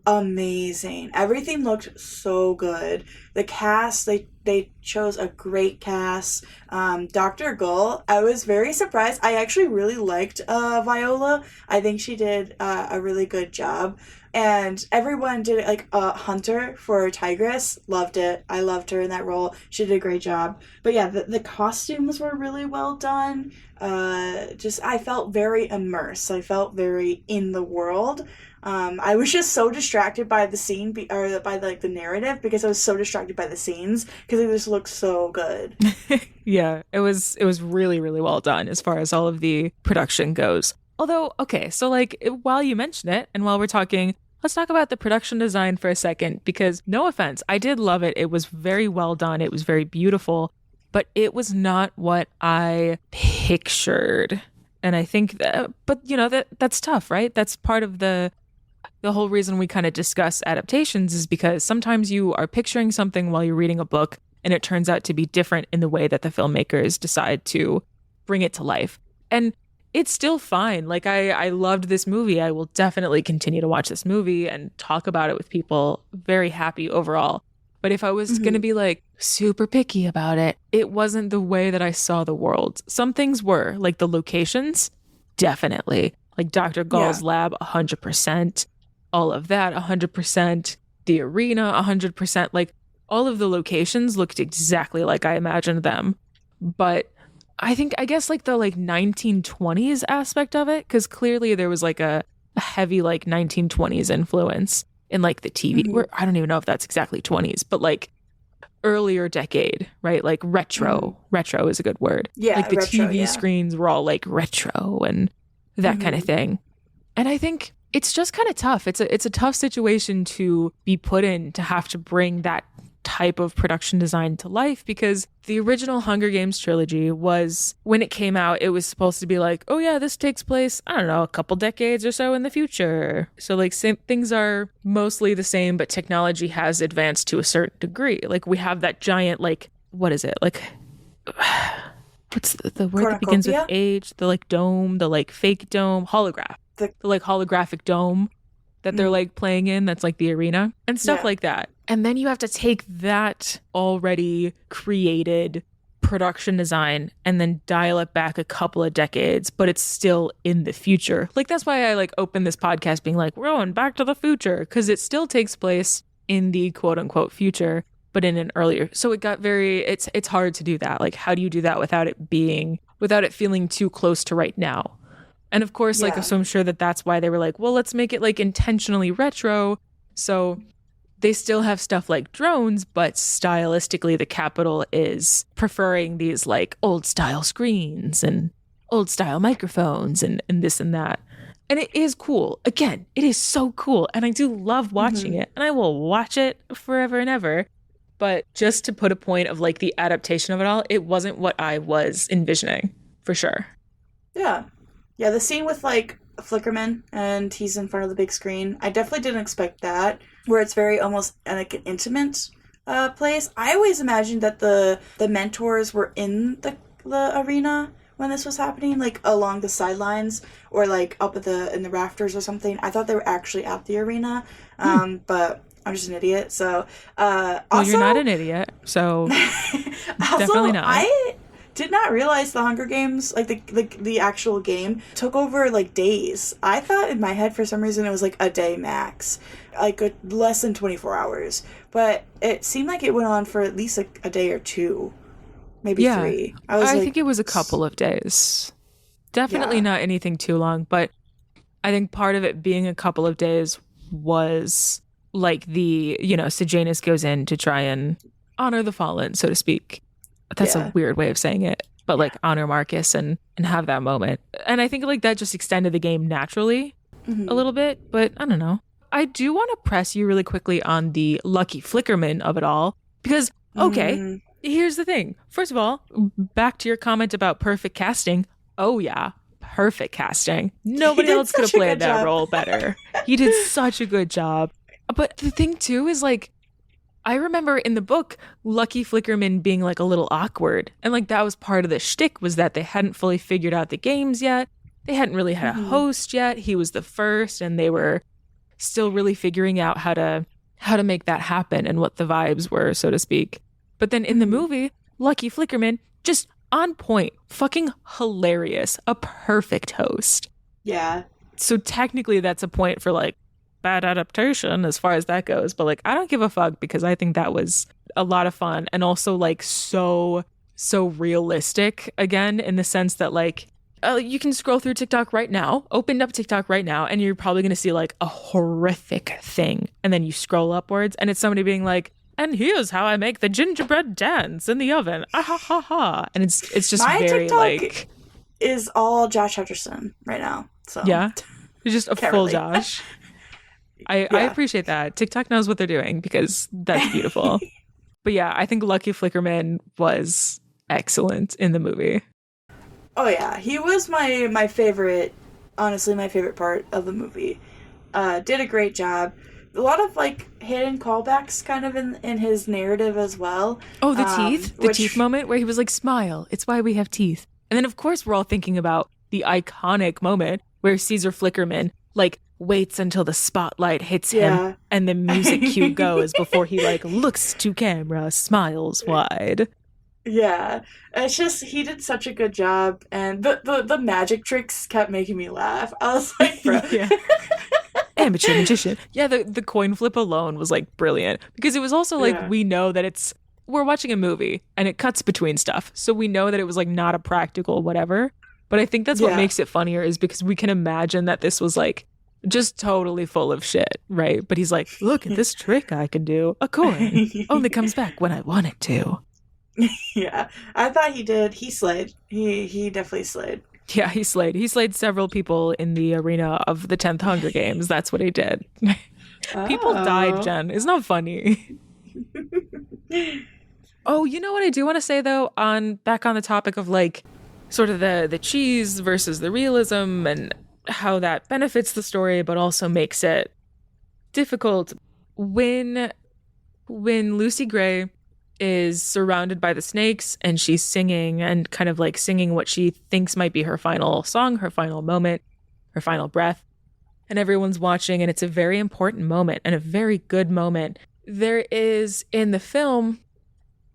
amazing. Everything looked so good. The cast, they chose a great cast. Dr. Gull, I was very surprised. I actually really liked Viola. I think she did a really good job. And everyone did it, like Hunter for Tigress, loved it. I loved her in that role. She did a great job. But yeah, the costumes were really well done. I felt very immersed. I felt very in the world. I was just so distracted by the scene, or by the narrative, because I was so distracted by the scenes, because it just looked so good. Yeah, it was really, really well done as far as all of the production goes. Although, okay, so while you mention it, and while we're talking, let's talk about the production design for a second, because no offense, I did love it. It was very well done. It was very beautiful, but it was not what I pictured. And I think that, but that's tough, right? That's part of the whole reason we kind of discuss adaptations, is because sometimes you are picturing something while you're reading a book and it turns out to be different in the way that the filmmakers decide to bring it to life. And it's still fine. I loved this movie. I will definitely continue to watch this movie and talk about it with people. Very happy overall. But if I was going to be super picky about it, it wasn't the way that I saw the world. Some things were, like the locations, definitely. Like Dr. Gull's lab, 100%. All of that, 100%. The arena, 100%. Like, all of the locations looked exactly like I imagined them. But I guess the 1920s aspect of it, because clearly there was a heavy 1920s influence in the TV. Where I don't even know if that's exactly 20s, but earlier decade, right? Retro. Retro is a good word. Yeah, the retro, TV screens were all retro and that kind of thing. And I think it's just kind of tough. It's a tough situation to be put in, to have to bring that type of production design to life, because the original Hunger Games trilogy was, when it came out, it was supposed to be oh yeah, this takes place, I don't know, a couple decades or so in the future. So things are mostly the same, but technology has advanced to a certain degree. We have that giant, what is it? What's the word that begins with H? The dome, the fake dome, holograph. The holographic dome that they're playing in, that's the arena and stuff like that. And then you have to take that already created production design and then dial it back a couple of decades, but it's still in the future. That's why I open this podcast being we're going back to the future, because it still takes place in the quote unquote future, but in an earlier. So it got it's hard to do that. How do you do that without it feeling too close to right now? And of course, so I'm sure that's why they were well, let's make it intentionally retro. So they still have stuff like drones, but stylistically, the Capitol is preferring these old style screens and old style microphones and this and that. And it is cool. Again, it is so cool. And I do love watching it, and I will watch it forever and ever. But just to put a point of the adaptation of it all, it wasn't what I was envisioning, for sure. Yeah. Yeah, the scene with Flickerman and he's in front of the big screen, I definitely didn't expect that, where it's very almost an intimate place. I always imagined that the mentors were in the arena when this was happening, along the sidelines or up at in the rafters or something. I thought they were actually at the arena, but I'm just an idiot. So well, you're not an idiot, so definitely not. I did not realize the Hunger Games, the actual game, took over days. I thought in my head for some reason it was a day max, less than 24 hours. But it seemed like it went on for at least a day or two, maybe 3. I think it was a couple of days. Definitely not anything too long, but I think part of it being a couple of days was Sejanus goes in to try and honor the fallen, so to speak. That's a weird way of saying it. but like honor Marcus and have that moment. And I think like that just extended the game naturally a little bit, but I don't know. I do want to press you really quickly on the Lucky Flickerman of it all, because, okay, here's the thing. First of all, back to your comment about perfect casting. Oh yeah, perfect casting. Nobody else could have played that role better. He did such a good job. But the thing too is like, I remember in the book, Lucky Flickerman being like a little awkward. And like that was part of the shtick, was that they hadn't fully figured out the games yet. They hadn't really had a host yet. He was the first, and they were still really figuring out how to make that happen and what the vibes were, so to speak. But then in the movie, Lucky Flickerman, just on point, fucking hilarious, a perfect host. Yeah. So technically that's a point for like bad adaptation as far as that goes, but like I don't give a fuck, because I think that was a lot of fun, and also like so realistic, again, in the sense that like you can scroll through TikTok right now, open up TikTok right now, and you're probably going to see like a horrific thing. And then you scroll upwards and it's somebody being like, and here's how I make the gingerbread dance in the oven. Ah, ha, ha, ha. And it's just my very TikTok like... is all Josh Hutcherson right now. So yeah, it's just a full Josh. I appreciate that. TikTok knows what they're doing, because that's beautiful. But yeah, I think Lucky Flickerman was excellent in the movie. Oh yeah, he was my favorite, honestly, my favorite part of the movie. Did a great job. A lot of like hidden callbacks kind of in his narrative as well. Oh, the teeth? The teeth moment where he was like, smile, it's why we have teeth. And then of course we're all thinking about the iconic moment where Caesar Flickerman like waits until the spotlight hits him and the music cue goes before he like looks to camera, smiles wide. Yeah, it's just, he did such a good job, and the magic tricks kept making me laugh. I was like, bro. Yeah. Amateur magician. Yeah, the coin flip alone was like brilliant, because it was also like, we know that we're watching a movie and it cuts between stuff, so we know that it was like not a practical whatever. But I think that's what makes it funnier, is because we can imagine that this was like just totally full of shit, right? But he's like, look at this trick I can do. A coin only comes back when I want it to. Yeah, I thought he did. He slayed. He definitely slayed. Yeah, he slayed. He slayed several people in the arena of the 10th Hunger Games. That's what he did. People died, Jen. It's not funny. Oh, you know what I do want to say, though, back on the topic of like sort of the cheese versus the realism and how that benefits the story but also makes it difficult. When Lucy Gray is surrounded by the snakes and she's singing and kind of like singing what she thinks might be her final song, her final moment, her final breath, and everyone's watching, and it's a very important moment and a very good moment. There is, in the film,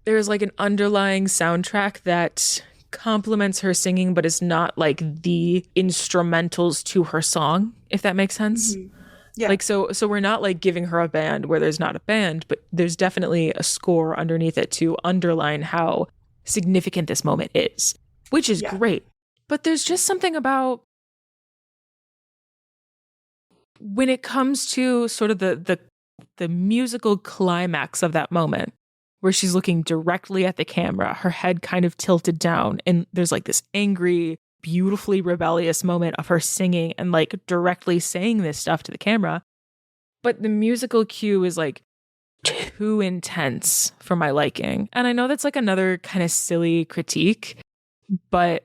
there's like an underlying soundtrack that complements her singing but is not like the instrumentals to her song, if that makes sense. Mm-hmm. Yeah. Like, so we're not like giving her a band where there's not a band, but there's definitely a score underneath it to underline how significant this moment is, which is great. But there's just something about when it comes to sort of the musical climax of that moment, where she's looking directly at the camera, her head kind of tilted down, and there's like this angry, beautifully rebellious moment of her singing and like directly saying this stuff to the camera. But the musical cue is like too intense for my liking. And I know that's like another kind of silly critique, but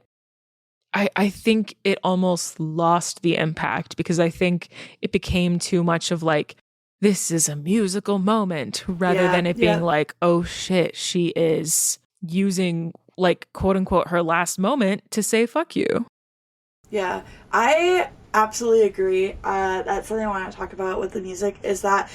I think it almost lost the impact, because I think it became too much of like, this is a musical moment, rather than it being like, oh shit, she is using like quote unquote her last moment to say fuck you. Yeah, I absolutely agree. That's something I want to talk about with the music, is that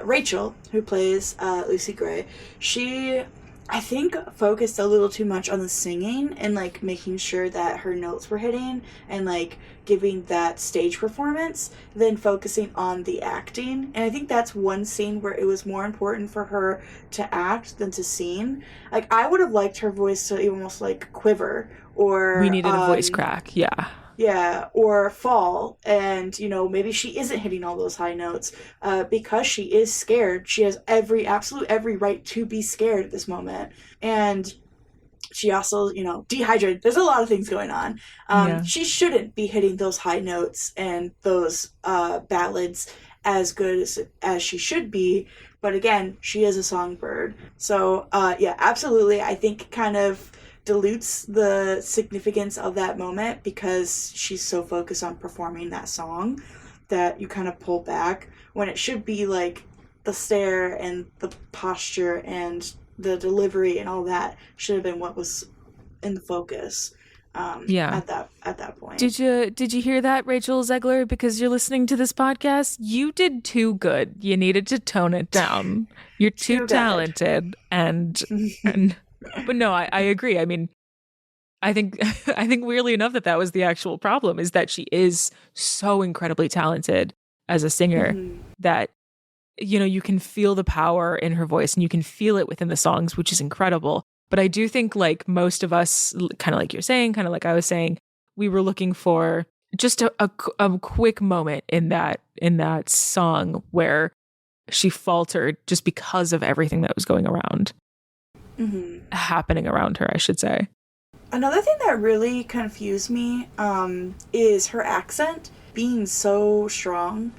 Rachel, who plays Lucy Gray, she, I think, focused a little too much on the singing and like making sure that her notes were hitting and like giving that stage performance, than focusing on the acting. And I think that's one scene where it was more important for her to act than to sing. Like, I would have liked her voice to almost like quiver, or we needed a voice crack. Yeah, or fall, and, you know, maybe she isn't hitting all those high notes because she is scared. She has absolute every right to be scared at this moment. And she also, dehydrated. There's a lot of things going on. She shouldn't be hitting those high notes and those ballads as good as she should be. But again, she is a songbird. So, absolutely. I think kind of dilutes the significance of that moment because she's so focused on performing that song that you kind of pull back when it should be like the stare and the posture and the delivery and all that should have been what was in the focus. At that point. Did you hear that, Rachel Zegler? Because you're listening to this podcast, you did too good. You needed to tone it down. You're too talented, but no, I agree. I mean, I think weirdly enough that was the actual problem, is that she is so incredibly talented as a singer that you can feel the power in her voice and you can feel it within the songs, which is incredible. But I do think, like most of us, kind of like you're saying, kind of like I was saying, we were looking for just a quick moment in that song where she faltered just because of everything that was going around, happening around her, I should say. Another thing that really confused me is her accent being so strong.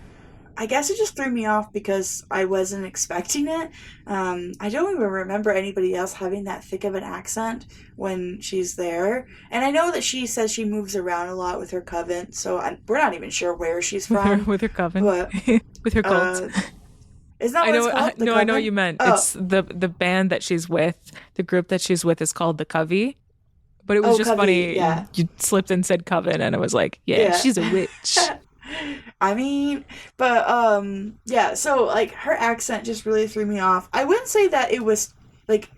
I guess it just threw me off because I wasn't expecting it. I don't even remember anybody else having that thick of an accent when she's there. And I know that she says she moves around a lot with her coven, so we're not even sure where she's from. With her coven. But, with her cult. Isn't that what it's called? I know what you meant. Oh. It's the band that she's with, the group that she's with is called the Covey. But it was just Covey, funny. Yeah. You slipped and said coven, and I was like, she's a witch. I mean, but, so, like, her accent just really threw me off. I wouldn't say that it was, like,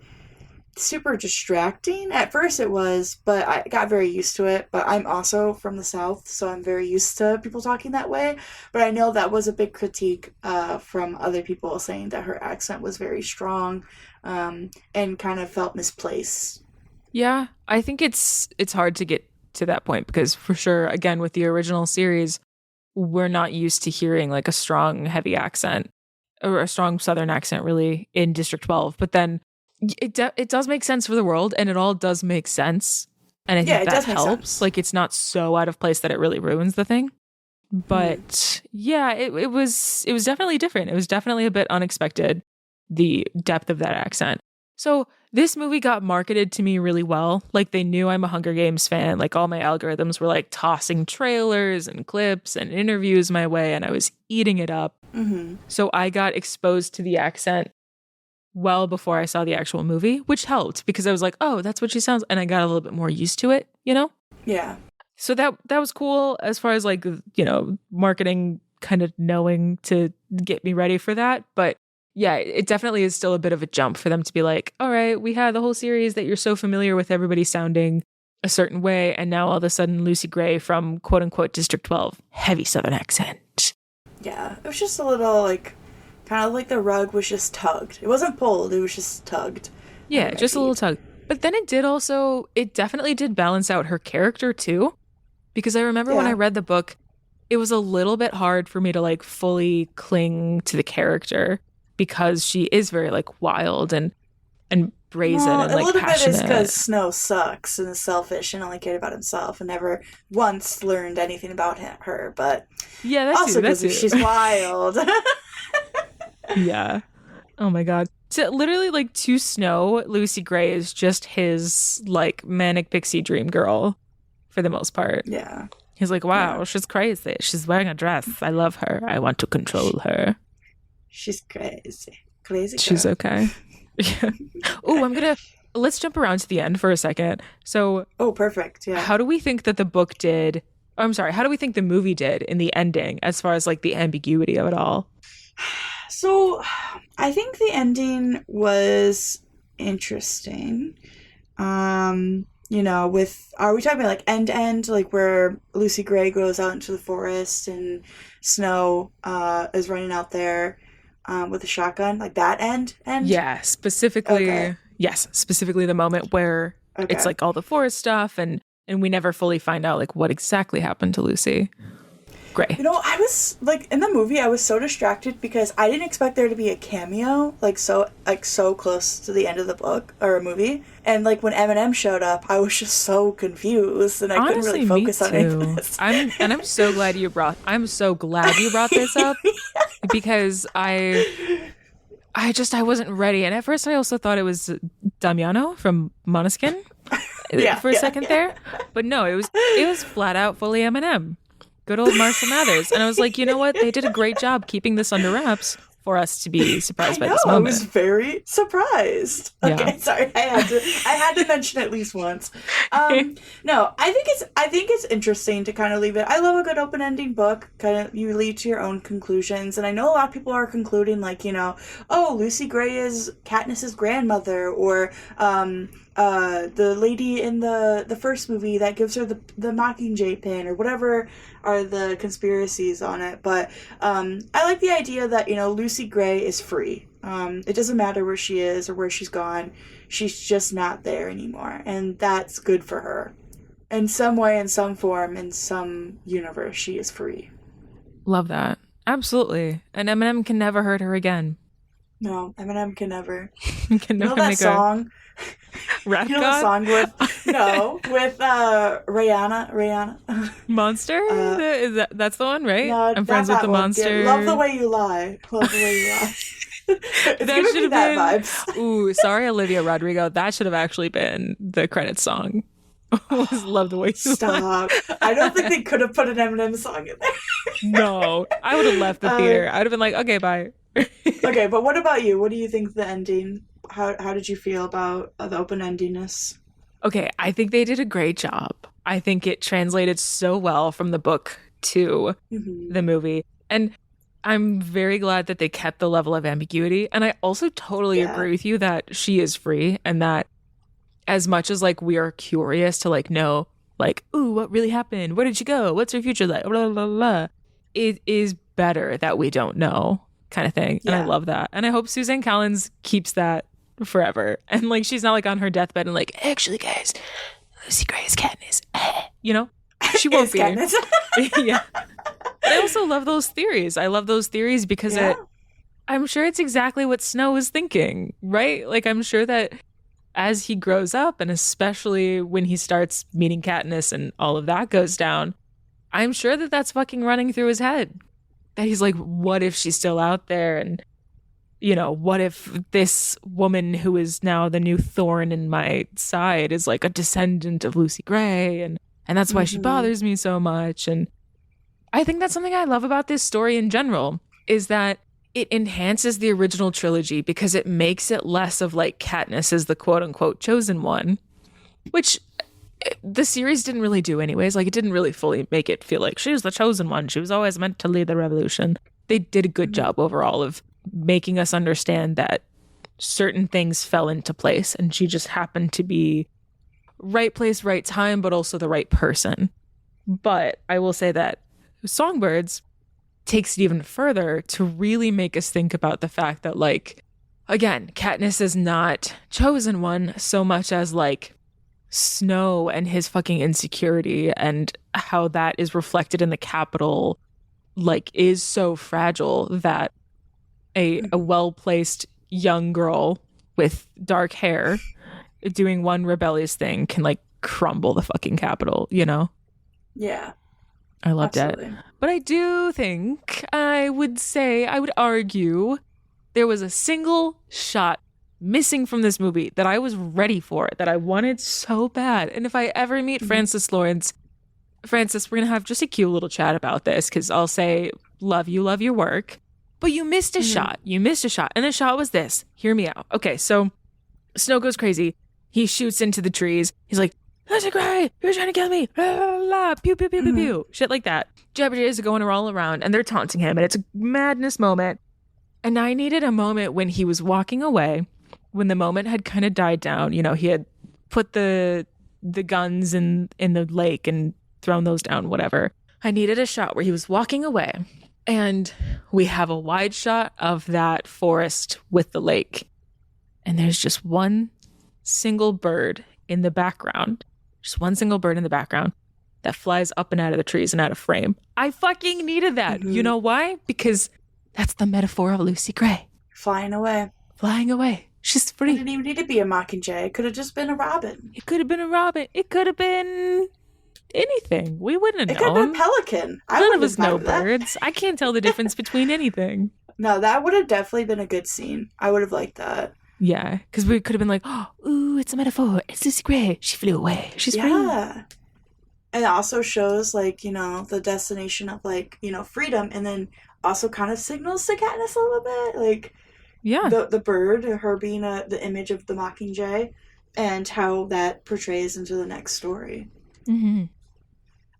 super distracting. At first it was, but I got very used to it. But I'm also from the South, so I'm very used to people talking that way. But I know that was a big critique from other people saying that her accent was very strong and kind of felt misplaced. Yeah, I think it's hard to get to that point because, for sure, again, with the original series, we're not used to hearing like a strong, heavy accent or a strong Southern accent really in District 12. But then it does make sense for the world, and it all does make sense. And I think that helps. Like, it's not so out of place that it really ruins the thing. But it was definitely different. It was definitely a bit unexpected, the depth of that accent. So this movie got marketed to me really well. Like, they knew I'm a Hunger Games fan. Like, all my algorithms were like tossing trailers and clips and interviews my way, and I was eating it up. So I got exposed to the accent well before I saw the actual movie, which helped because I was like, oh, that's what she sounds. And I got a little bit more used to it, Yeah. So that was cool as far as like, marketing kind of knowing to get me ready for that. But yeah, it definitely is still a bit of a jump for them to be like, all right, we had the whole series that you're so familiar with everybody sounding a certain way. And now all of a sudden, Lucy Gray from quote unquote District 12, heavy Southern accent. Yeah, it was just a little like, kind of like the rug was just tugged. It wasn't pulled, it was just tugged. Yeah, just a little tug. But then it definitely did balance out her character too. Because I remember when I read the book, it was a little bit hard for me to like fully cling to the character. Because she is very like wild and brazen and like passionate. A little bit is because Snow sucks and is selfish and only cared about himself and never once learned anything about her. But also because she's wild. Yeah. Oh my god. So literally, like, to Snow, Lucy Gray is just his like manic pixie dream girl for the most part. Yeah. He's like, wow, she's crazy. She's wearing a dress. I love her. I want to control her. She's crazy. Crazy girl. She's okay. Yeah. Oh, let's jump around to the end for a second. So. Oh, perfect. Yeah. How do we think that the book did? I'm sorry. How do we think the movie did in the ending as far as like the ambiguity of it all? So I think the ending was interesting. Are we talking about like end, like where Lucy Gray goes out into the forest and Snow is running out there with a shotgun, like that end? Yeah, specifically. Okay. Yes, specifically the moment where it's like all the forest stuff and we never fully find out like what exactly happened to Lucy. Gray. You know, I was, like, in the movie, I was so distracted because I didn't expect there to be a cameo, so close to the end of the book, or movie. And, like, when Eminem showed up, I was just so confused, and I couldn't really focus on anything. I'm so glad you brought this up, because I wasn't ready. And at first I also thought it was Damiano from Måneskin for a second there. But no, it was flat out fully Eminem. Good old Marshall Mathers. And I was like, you know what? They did a great job keeping this under wraps for us to be surprised by this moment. I was very surprised. Okay, sorry. I had to mention it at least once. No, I think it's interesting to kind of leave it. I love a good open-ending book. Kind of, you lead to your own conclusions. And I know a lot of people are concluding, like, you know, oh, Lucy Gray is Katniss's grandmother, or the lady in the first movie that gives her the Mockingjay pin, or whatever are the conspiracies on it. But I like the idea that, you know, Lucy Gray is free. It doesn't matter where she is or where she's gone. She's just not there anymore. And that's good for her. In some way, in some form, in some universe, she is free. Love that. Absolutely. And Eminem can never hurt her again. No, Eminem can never. Can never that make song? Rap you know God? the song with Rihanna? Monster? That's the one, right? No, I'm friends with the monster. Yeah, love the way you lie. Love the way you lie. That should have been vibes. Ooh, sorry, Olivia Rodrigo. That should have actually been the credits song. Was Love the Way You Stop. Lie. I don't think they could have put an Eminem song in there. No, I would have left the theater. I would have been like, okay, bye. Okay, but what about you? What do you think the ending? How did you feel about the open-endedness? Okay, I think they did a great job. I think it translated so well from the book to the movie. And I'm very glad that they kept the level of ambiguity. And I also totally agree with you that she is free, and that as much as, like, we are curious to, like, know, like, ooh, what really happened? Where did she go? What's her future like? Blah, blah, blah. It is better that we don't know, kind of thing. And I love that. And I hope Suzanne Collins keeps that forever. And, like, she's not, like, on her deathbed and, like, actually, guys, Lucy Gray is Katniss. You know? She won't be. Yeah. I also love those theories. I love those theories because I'm sure it's exactly what Snow is thinking, right? Like, I'm sure that as he grows up, and especially when he starts meeting Katniss and all of that goes down, I'm sure that that's fucking running through his head. That he's like, what if she's still out there? And, you know, what if this woman who is now the new thorn in my side is like a descendant of Lucy Gray? And that's why she bothers me so much. And I think that's something I love about this story in general, is that it enhances the original trilogy because it makes it less of like Katniss as the quote unquote chosen one, which the series didn't really do anyways. Like, it didn't really fully make it feel like she was the chosen one. She was always meant to lead the revolution. They did a good job overall of making us understand that certain things fell into place and she just happened to be right place, right time, but also the right person. But I will say that Songbirds takes it even further to really make us think about the fact that, like, again, Katniss is not chosen one so much as, like, Snow and his fucking insecurity and how that is reflected in the Capitol, like, is so fragile that a well-placed young girl with dark hair doing one rebellious thing can, like, crumble the fucking Capitol, you know? Yeah. I loved it. But I do think, I would argue, there was a single shot missing from this movie that I was ready for, that I wanted so bad. And if I ever meet Francis Lawrence, Francis, we're going to have just a cute little chat about this, because I'll say, love your work. But you missed a shot. You missed a shot. And the shot was this. Hear me out. Okay, so Snow goes crazy. He shoots into the trees. He's like, Lucy Gray, you're trying to kill me. La, la, la, pew, pew, pew, pew, pew. Shit like that. Jabberjays are going all around, and they're taunting him, and it's a madness moment. And I needed a moment when he was walking away, when the moment had kind of died down. You know, he had put the guns in the lake and thrown those down, whatever. I needed a shot where he was walking away, and we have a wide shot of that forest with the lake. And there's just one single bird in the background. Just one single bird in the background. that flies up and out of the trees and out of frame. I fucking needed that. You know why? Because that's the metaphor of Lucy Gray. Flying away. Flying away. She's free. It didn't even need to be a mockingjay. It could have just been a robin. It could have been a robin. It could have been anything. We wouldn't have known. It could have been a pelican. None of us know birds. I can't tell the difference between anything. No, that would have definitely been a good scene. I would have liked that. Yeah, because we could have been like, oh, ooh, it's a metaphor. It's Lucy Gray. She flew away. She's free. Yeah. And it also shows, like, you know, the destination of, like, you know, freedom, and then also kind of signals to Katniss a little bit. Like, yeah, the bird, her being the image of the mockingjay, and how that portrays into the next story. Mm-hmm.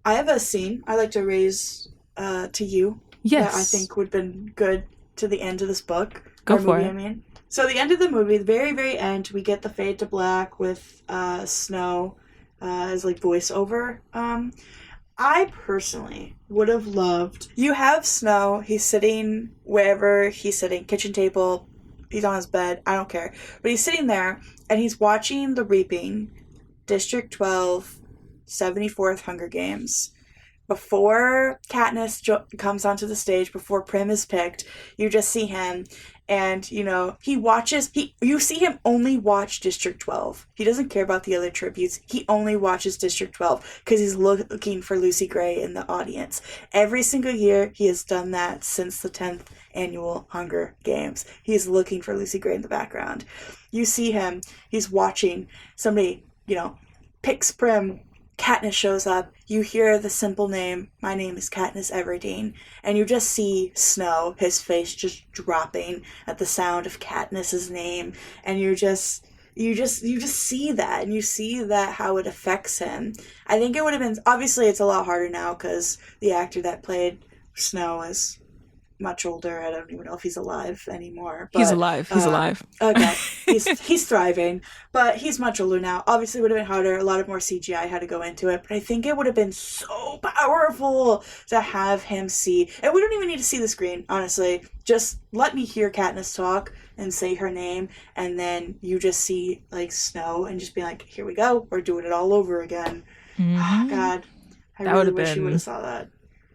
I have a scene I like to raise to you. Yes. That I think would have been good to the end of this book. Go for movie, it. I mean. So the end of the movie, the very, very end, we get the fade to black with Snow as like voiceover. I personally would have loved, you have Snow, he's sitting wherever he's sitting, kitchen table, he's on his bed, I don't care, but he's sitting there and he's watching The Reaping, District 12, 74th Hunger Games. Before Katniss comes onto the stage, before Prim is picked, you just see him, and, you know, you see him only watch District 12. He doesn't care about the other tributes. He only watches District 12 because he's looking for Lucy Gray in the audience. Every single year, he has done that since the 10th annual Hunger Games. He is looking for Lucy Gray in the background. You see him, he's watching somebody, you know, picks Prim. Katniss shows up, you hear the simple name, my name is Katniss Everdeen, and you just see Snow, his face just dropping at the sound of Katniss's name, and you just see that, and you see that how it affects him. I think it would have been, obviously it's a lot harder now because the actor that played Snow is much older. I don't even know if he's alive anymore. But, he's alive. He's alive. Okay. He's thriving. But he's much older now. Obviously, it would have been harder. A lot of more CGI had to go into it. But I think it would have been so powerful to have him see. And we don't even need to see the screen, honestly. Just let me hear Katniss talk and say her name. And then you just see, like, Snow and just be like, here we go. We're doing it all over again. Mm-hmm. Oh, God. I that really wish you would have saw that.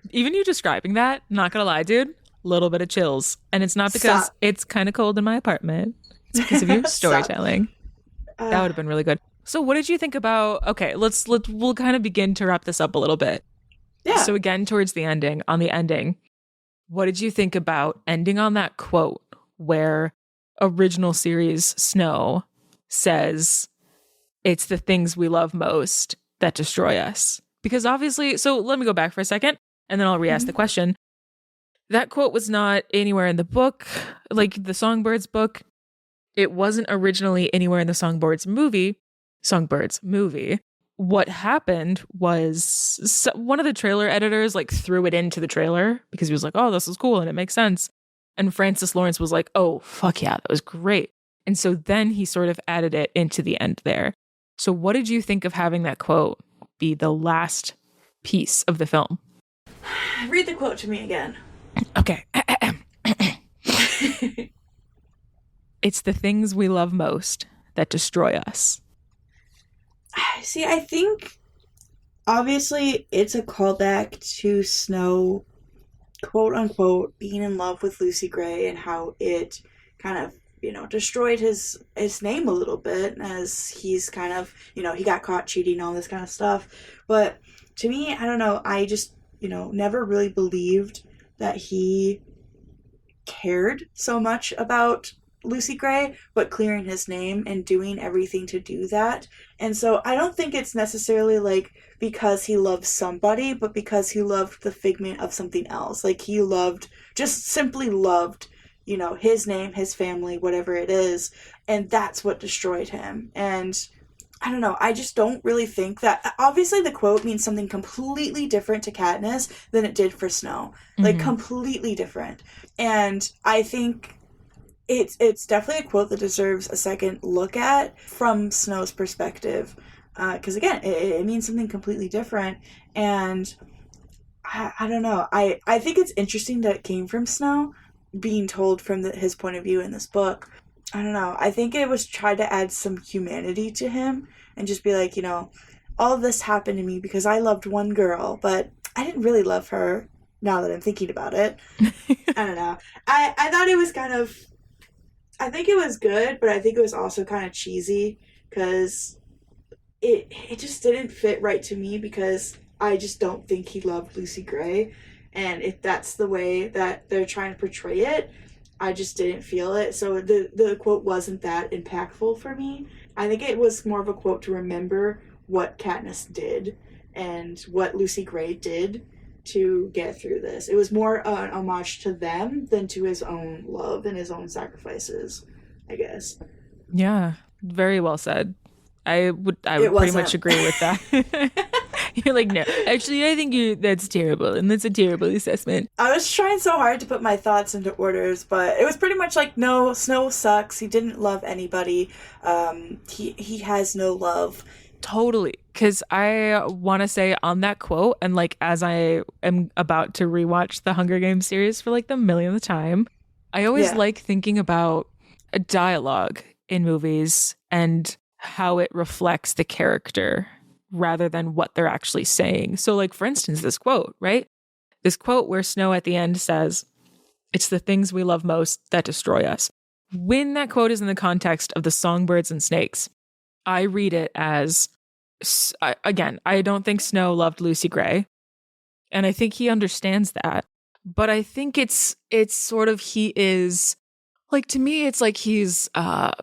Even you describing that, not gonna lie, dude. Little bit of chills, and it's not because it's kind of cold in my apartment. It's because of your storytelling. That would have been really good. So what did you think about, okay, we'll kind of begin to wrap this up a little bit. Yeah. So again, towards the ending, what did you think about ending on that quote where original series Snow says, it's the things we love most that destroy us? Because obviously, so let me go back for a second and then I'll re-ask the question. That quote was not anywhere in the book, like the Songbirds book. It wasn't originally anywhere in the Songbirds movie. What happened was one of the trailer editors like threw it into the trailer because he was like, oh, this is cool and it makes sense. And Francis Lawrence was like, oh, fuck yeah, that was great. And so then he sort of added it into the end there. So what did you think of having that quote be the last piece of the film? Read the quote to me again. Okay. It's the things we love most that destroy us. See, I think obviously it's a callback to Snow, quote unquote, being in love with Lucy Gray and how it kind of, you know, destroyed his name a little bit as he's kind of, you know, he got caught cheating, all this kind of stuff. But to me, I don't know, I just, you know, never really believed that he cared so much about Lucy Gray, but clearing his name and doing everything to do that. And so I don't think it's necessarily like because he loved somebody, but because he loved the figment of something else. Like he simply loved, you know, his name, his family, whatever it is. And that's what destroyed him. And I don't know, I just don't really think that, obviously the quote means something completely different to Katniss than it did for Snow. Like, completely different. And I think it's definitely a quote that deserves a second look at from Snow's perspective. Because again, it means something completely different. And I don't know, I think it's interesting that it came from Snow, being told from his point of view in this book. I don't know. I think it was tried to add some humanity to him and just be like, you know, all of this happened to me because I loved one girl, but I didn't really love her now that I'm thinking about it. I don't know. I thought it was kind of, I think it was good, but I think it was also kind of cheesy because it just didn't fit right to me because I just don't think he loved Lucy Gray. And if that's the way that they're trying to portray it, I just didn't feel it. So the quote wasn't that impactful for me. I think it was more of a quote to remember what Katniss did and what Lucy Gray did to get through this. It was more an homage to them than to his own love and his own sacrifices, I guess. Yeah, very well said. I would pretty much agree with that. You're like, no, actually, I think that's terrible, and that's a terrible assessment. I was trying so hard to put my thoughts into orders, but it was pretty much like, no, Snow sucks. He didn't love anybody. He has no love. Totally. Because I want to say on that quote, and like as I am about to rewatch the Hunger Games series for like the millionth time, I always like thinking about a dialogue in movies and how it reflects the character rather than what they're actually saying. So like, for instance, this quote, right? This quote where Snow at the end says, "It's the things we love most that destroy us." When that quote is in the context of the Songbirds and Snakes, I read it as, again, I don't think Snow loved Lucy Gray, and I think he understands that. But I think it's sort of, he is, like, to me, it's like he's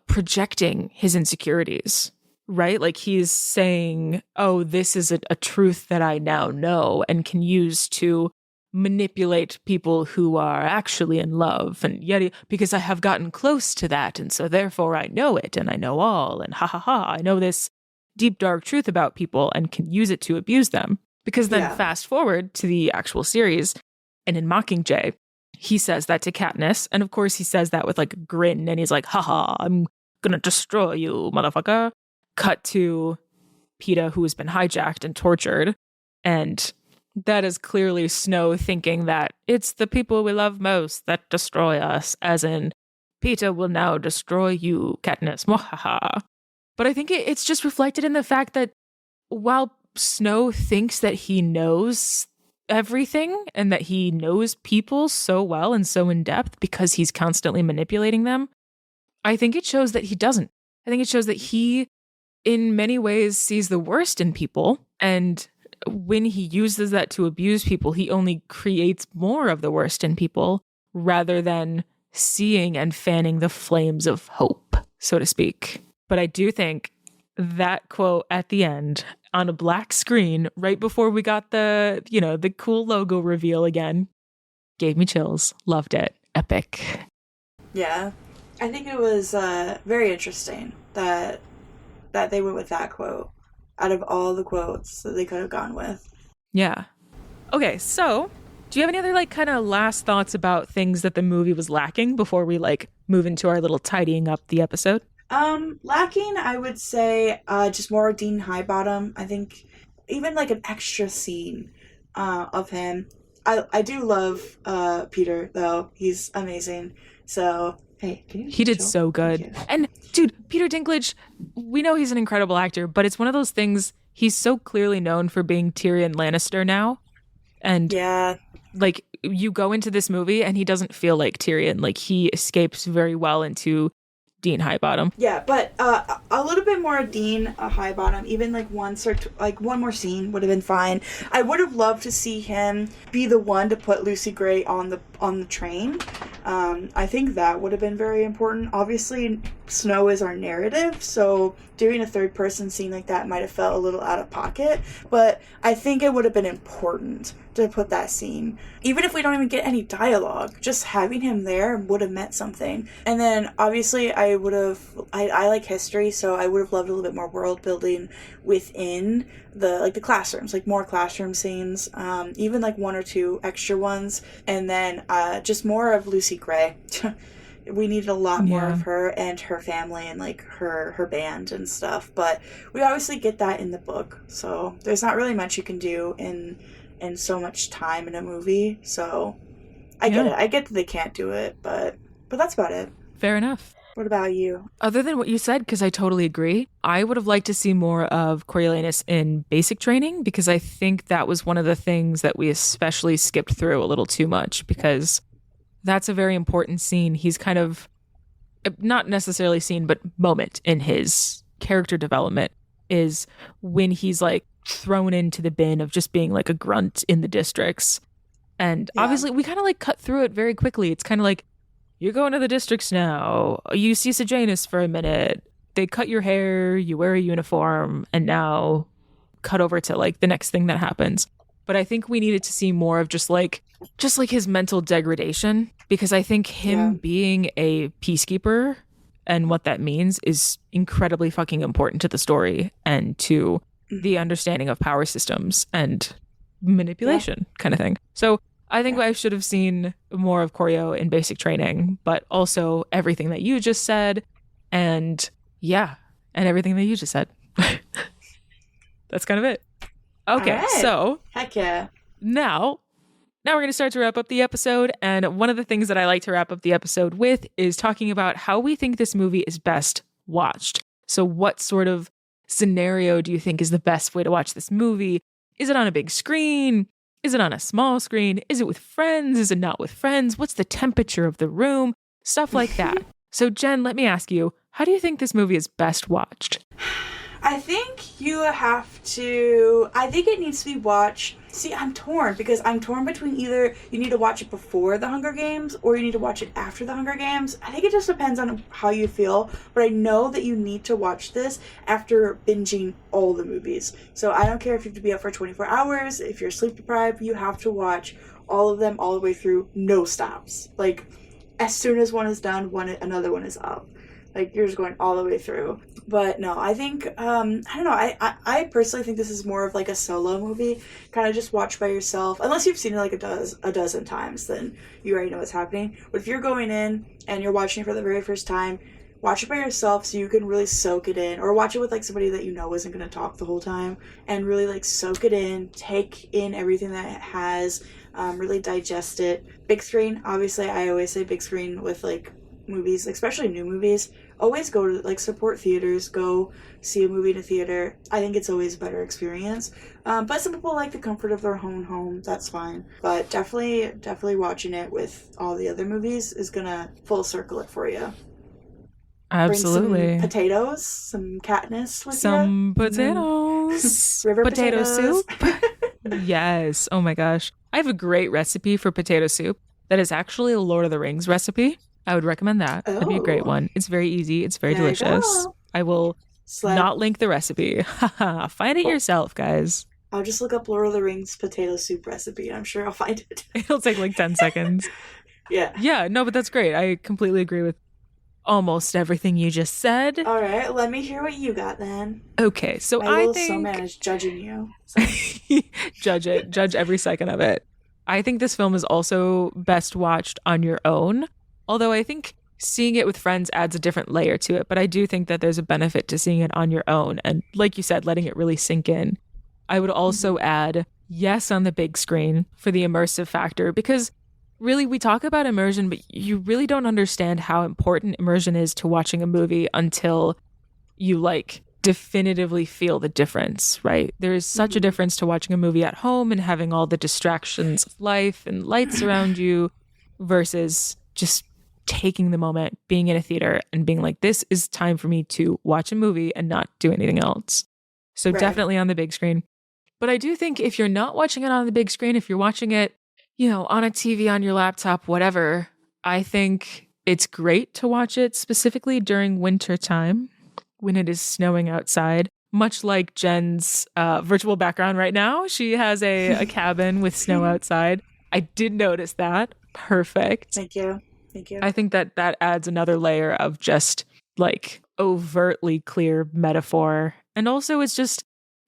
projecting his insecurities, right? Like he's saying, oh, this is a truth that I now know and can use to manipulate people who are actually in love, and yet because I have gotten close to that, and so therefore I know it, and I know all, and ha ha ha, I know this deep dark truth about people and can use it to abuse them. Because then fast forward to the actual series, and in Mockingjay, he says that to Katniss, and of course he says that with like a grin, and he's like, haha, I'm gonna destroy you, motherfucker. Cut to Peeta, who has been hijacked and tortured, and that is clearly Snow thinking that it's the people we love most that destroy us, as in, Peeta will now destroy you, Katniss. Mwahaha. But I think it's just reflected in the fact that while Snow thinks that he knows everything and that he knows people so well and so in depth because he's constantly manipulating them, I think it shows that he doesn't. I think it shows that he, in many ways, sees the worst in people, and when he uses that to abuse people, he only creates more of the worst in people rather than seeing and fanning the flames of hope, so to speak. But I do think that quote at the end on a black screen right before we got the cool logo reveal again gave me chills. Loved it. Epic. Yeah. I think it was very interesting that they went with that quote out of all the quotes that they could have gone with. Yeah. Okay, so do you have any other like kind of last thoughts about things that the movie was lacking before we like move into our little tidying up the episode? Lacking, I would say just more Dean Highbottom. I think even like an extra scene of him. I do love Peter, though. He's amazing. So hey, he did so good. And dude, Peter Dinklage, we know he's an incredible actor, but it's one of those things, he's so clearly known for being Tyrion Lannister now. And like, you go into this movie and he doesn't feel like Tyrion. Like, he escapes very well into Dean Highbottom. Yeah, but a little bit more Dean Highbottom. Even like one more scene would have been fine. I would have loved to see him be the one to put Lucy Gray on the train. I think that would have been very important. Obviously, Snow is our narrative, so doing a third person scene like that might have felt a little out of pocket, but I think it would have been important to put that scene. Even if we don't even get any dialogue, just having him there would have meant something. And then obviously I like history, so I would have loved a little bit more world building within the classrooms, like more classroom scenes, even like one or two extra ones, and then just more of Lucy Gray. We needed a lot more of her and her family and like her band and stuff, but we obviously get that in the book, so there's not really much you can do in so much time in a movie. So I get it. I get that they can't do it, but that's about it. Fair enough. What about you? Other than what you said, because I totally agree, I would have liked to see more of Coriolanus in basic training, because I think that was one of the things that we especially skipped through a little too much, because that's a very important scene. He's kind of, not necessarily scene, but moment in his character development is when he's like thrown into the bin of just being like a grunt in the districts. And obviously we kind of like cut through it very quickly. It's kind of like, you're going to the districts now. You see Sejanus for a minute. They cut your hair, you wear a uniform, and now cut over to like the next thing that happens. But I think we needed to see more of just like his mental degradation, because I think him being a peacekeeper and what that means is incredibly fucking important to the story and to the understanding of power systems and manipulation kind of thing. So I think I should have seen more of Choreo in basic training, but also everything that you just said, and everything that you just said. That's kind of it. Okay, right. So Heck yeah. Now we're going to start to wrap up the episode, and one of the things that I like to wrap up the episode with is talking about how we think this movie is best watched. So what sort of scenario do you think is the best way to watch this movie? Is it on a big screen? Is it on a small screen? Is it with friends? Is it not with friends? What's the temperature of the room? Stuff like that. So Jen, let me ask you, how do you think this movie is best watched? I think it needs to be watched. See, I'm torn between either you need to watch it before the Hunger Games or you need to watch it after the Hunger Games. I think it just depends on how you feel, but I know that you need to watch this after binging all the movies. So I don't care if you have to be up for 24 hours, if you're sleep deprived, you have to watch all of them all the way through, no stops. Like, as soon as one is done, another one is up. Like, you're just going all the way through. But no, I think, I don't know, I personally think this is more of like a solo movie. Kind of just watch by yourself. Unless you've seen it like a dozen times, then you already know what's happening. But if you're going in and you're watching it for the very first time, watch it by yourself so you can really soak it in. Or watch it with like somebody that you know isn't going to talk the whole time. And really like soak it in, take in everything that it has, really digest it. Big screen, obviously, I always say big screen with like movies, especially new movies. Always go to like support theaters, go see a movie in a theater. I think it's always a better experience. But some people like the comfort of their own home. That's fine. But definitely watching it with all the other movies is gonna full circle it for you. Absolutely. Bring some potatoes, some Katniss with some you. potatoes. River potato potatoes. soup. Yes. Oh my gosh. I have a great recipe for potato soup that is actually a Lord of the Rings recipe. I would recommend that. That'd be a great one. It's very easy. It's very delicious. I will not link the recipe. Find it yourself, guys. I'll just look up Lord of the Rings potato soup recipe. I'm sure I'll find it. It'll take like 10 seconds. Yeah. Yeah, no, but that's great. I completely agree with almost everything you just said. All right, let me hear what you got then. Okay, so My little I think... snowman is judging you. So. Judge it. Judge every second of it. I think this film is also best watched on your own. Although I think seeing it with friends adds a different layer to it. But I do think that there's a benefit to seeing it on your own. And like you said, letting it really sink in. I would also add, yes, on the big screen for the immersive factor. Because really, we talk about immersion, but you really don't understand how important immersion is to watching a movie until you like definitively feel the difference, right? There is such a difference to watching a movie at home and having all the distractions of life and lights around you versus just taking the moment, being in a theater and being like, this is time for me to watch a movie and not do anything else. So definitely on the big screen. But I do think if you're not watching it on the big screen, if you're watching it, on a TV, on your laptop, whatever, I think it's great to watch it specifically during winter time when it is snowing outside. Much like Jen's virtual background right now. She has a cabin with snow outside. I did notice that. Perfect. Thank you. I think that adds another layer of just like overtly clear metaphor. And also it's just,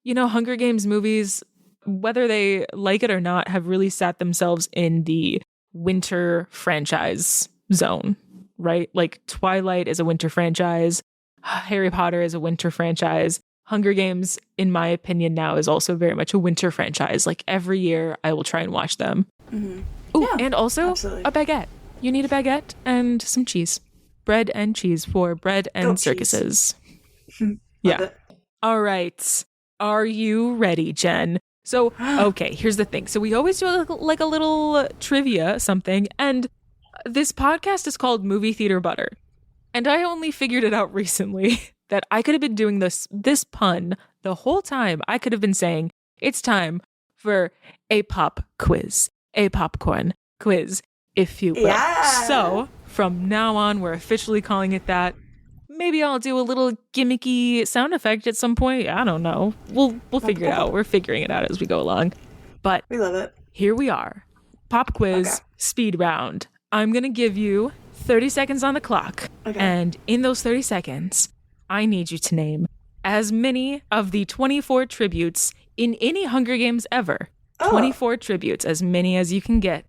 Hunger Games movies, whether they like it or not, have really sat themselves in the winter franchise zone, right? Like Twilight is a winter franchise. Harry Potter is a winter franchise. Hunger Games, in my opinion now, is also very much a winter franchise. Like every year I will try and watch them. Mm-hmm. Ooh, and also absolutely. A baguette. You need a baguette and some cheese. bread and cheese for bread and Goat circuses. Love Yeah. it. All right. Are you ready, Jen? So, okay, here's the thing. So we always do like a little trivia something, and this podcast is called Movie Theater Butter. And I only figured it out recently that I could have been doing this pun the whole time. I could have been saying, it's time for a pop quiz, a popcorn quiz, if you will. Yeah. So from now on, we're officially calling it that. Maybe I'll do a little gimmicky sound effect at some point. I don't know. We'll figure it out. We're figuring it out as we go along. But We love it. here we are. Pop quiz, Okay. speed round. I'm going to give you 30 seconds on the clock. Okay. And in those 30 seconds, I need you to name as many of the 24 tributes in any Hunger Games ever. Oh. 24 tributes, as many as you can get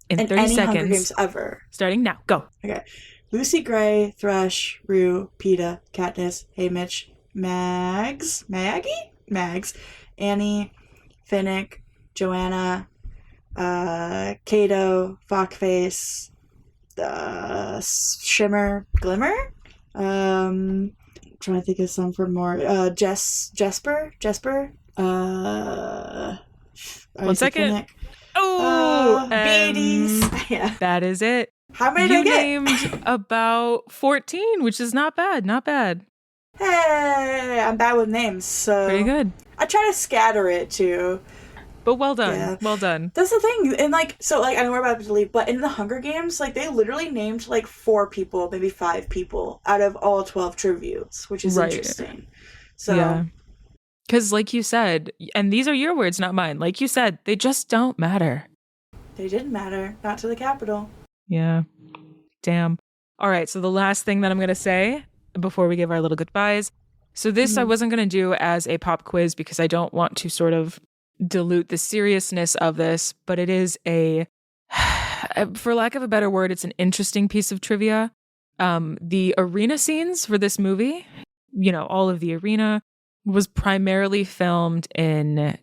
in 30 any seconds. Hunger Games ever. Starting now. Go. Okay. Lucy Gray, Thrush, Rue, Peeta, Katniss, Haymitch, Mags, Annie, Finnick, Joanna, Kato, Fockface, Shimmer, Glimmer. Trying to think of some for more. Jesper. 1 second. Finnick. Oh, Beaties. Yeah. that is it. How many did I You get? named about 14, which is not bad. Not bad. Hey, I'm bad with names, so Pretty good. I try to scatter it too. But well done. Yeah. Well done. That's the thing, and I know we're about to leave, but in the Hunger Games, they literally named 4 people, maybe 5 people out of all 12 tributes, which is Right. interesting. So Yeah. Because like you said, and these are your words, not mine. Like you said, they just don't matter. they didn't matter, not to the Capitol. Yeah. Damn. All right. So the last thing that I'm going to say before we give our little goodbyes. So this I wasn't going to do as a pop quiz because I don't want to sort of dilute the seriousness of this, but it is for lack of a better word, it's an interesting piece of trivia. The arena scenes for this movie, all of the arena was primarily filmed in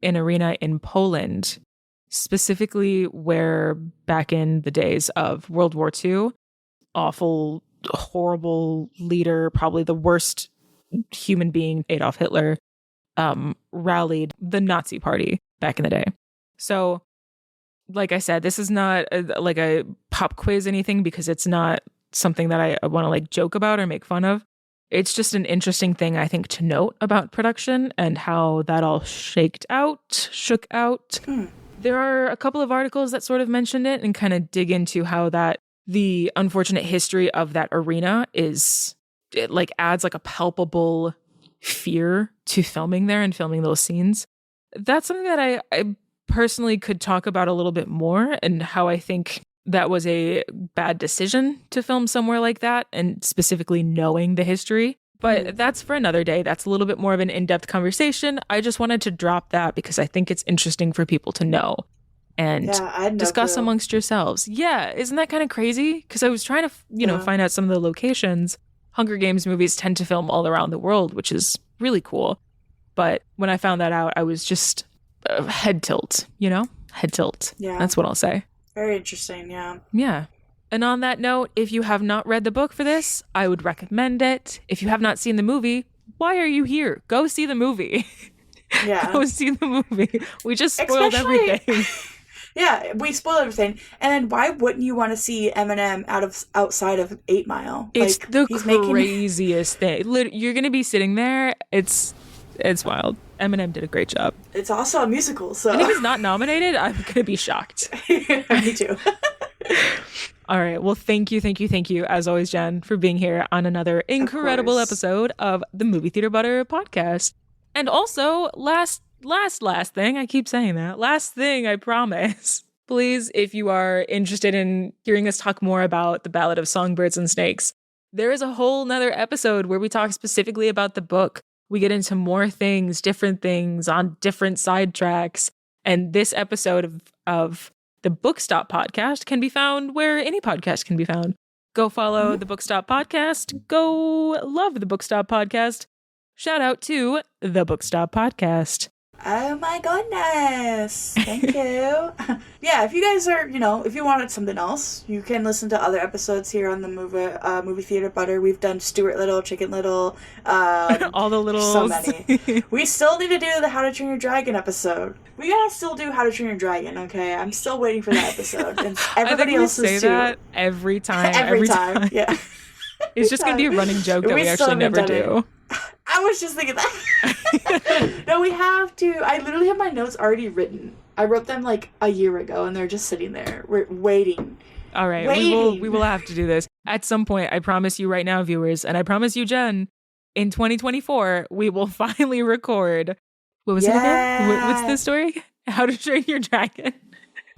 an arena in Poland, specifically where back in the days of World War II, awful, horrible leader, probably the worst human being, Adolf Hitler, rallied the Nazi party back in the day. So, like I said, this is not a pop quiz anything because it's not something that I want to joke about or make fun of. It's just an interesting thing, I think, to note about production and how that all shook out. There are a couple of articles that sort of mention it and kind of dig into how the unfortunate history of that arena adds a palpable fear to filming there and filming those scenes. That's something that I personally could talk about a little bit more, and how I think that was a bad decision to film somewhere like that, and specifically knowing the history. But that's for another day. That's a little bit more of an in-depth conversation. I just wanted to drop that because I think it's interesting for people to know and discuss amongst yourselves. Yeah, isn't that kind of crazy? Because I was trying to, find out some of the locations. Hunger Games movies tend to film all around the world, which is really cool. But when I found that out, I was just head tilt, Head tilt. Yeah. That's what I'll say. Very interesting, yeah. Yeah. And on that note, if you have not read the book for this, I would recommend it. If you have not seen the movie, why are you here? Go see the movie. Yeah. Go see the movie. We just spoiled everything. Yeah, we spoiled everything. And then why wouldn't you want to see Eminem outside of 8 Mile? It's the craziest thing. You're going to be sitting there. It's wild. Eminem did a great job. It's also a musical, so... And if he's not nominated, I'm going to be shocked. Me too. All right. Well, thank you, as always, Jen, for being here on another incredible episode of the Movie Theater Butter podcast. And also, last thing, I keep saying that. Last thing, I promise. Please, if you are interested in hearing us talk more about the Ballad of Songbirds and Snakes, there is a whole nother episode where we talk specifically about the book. We get into more things, different things on different sidetracks. And this episode of the Bookstop Podcast can be found where any podcast can be found. Go follow the Bookstop Podcast. Go love the Bookstop Podcast. Shout out to the Bookstop Podcast. Oh my goodness. Thank you. Yeah, if you guys are, if you wanted something else, you can listen to other episodes here on the movie Theater Butter. We've done Stuart Little, Chicken Little, all the littles. So many. We still need to do the How to Train Your Dragon episode. We gotta still do How to Train Your Dragon, okay? I'm still waiting for that episode. And everybody else is too. That every time. Every time. Yeah. It's just going to be a running joke that we actually never do. I was just thinking that. No, we have to. I literally have my notes already written. I wrote them like a year ago, and they're just sitting there. We're waiting. All right, we will have to do this at some point. I promise you right now, viewers, and I promise you, Jen, in 2024, we will finally record. What was it again? What's the story? How to Train Your Dragon.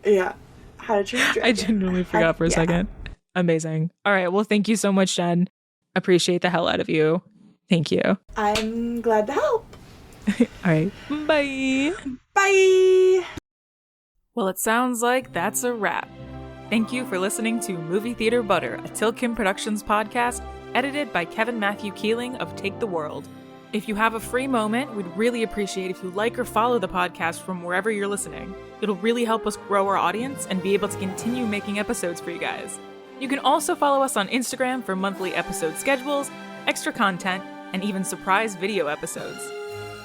Yeah, How to Train Your Dragon. I genuinely forgot for a second. Amazing. All right. Well, thank you so much, Jen. Appreciate the hell out of you. Thank you. I'm glad to help. All right. Bye. Bye. Well, it sounds like that's a wrap. Thank you for listening to Movie Theater Butter, a Till Kim Productions podcast, edited by Kevin Matthew Keeling of Take the World. If you have a free moment, we'd really appreciate if you like or follow the podcast from wherever you're listening. It'll really help us grow our audience and be able to continue making episodes for you guys. You can also follow us on Instagram for monthly episode schedules, extra content, and even surprise video episodes.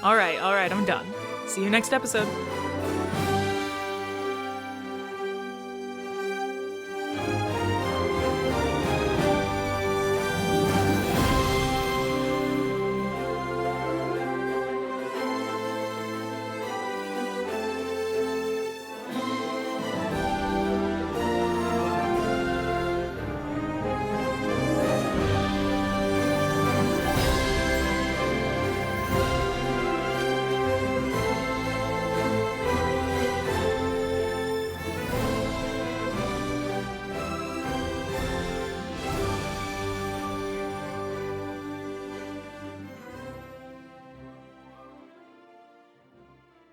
All right, I'm done. See you next episode.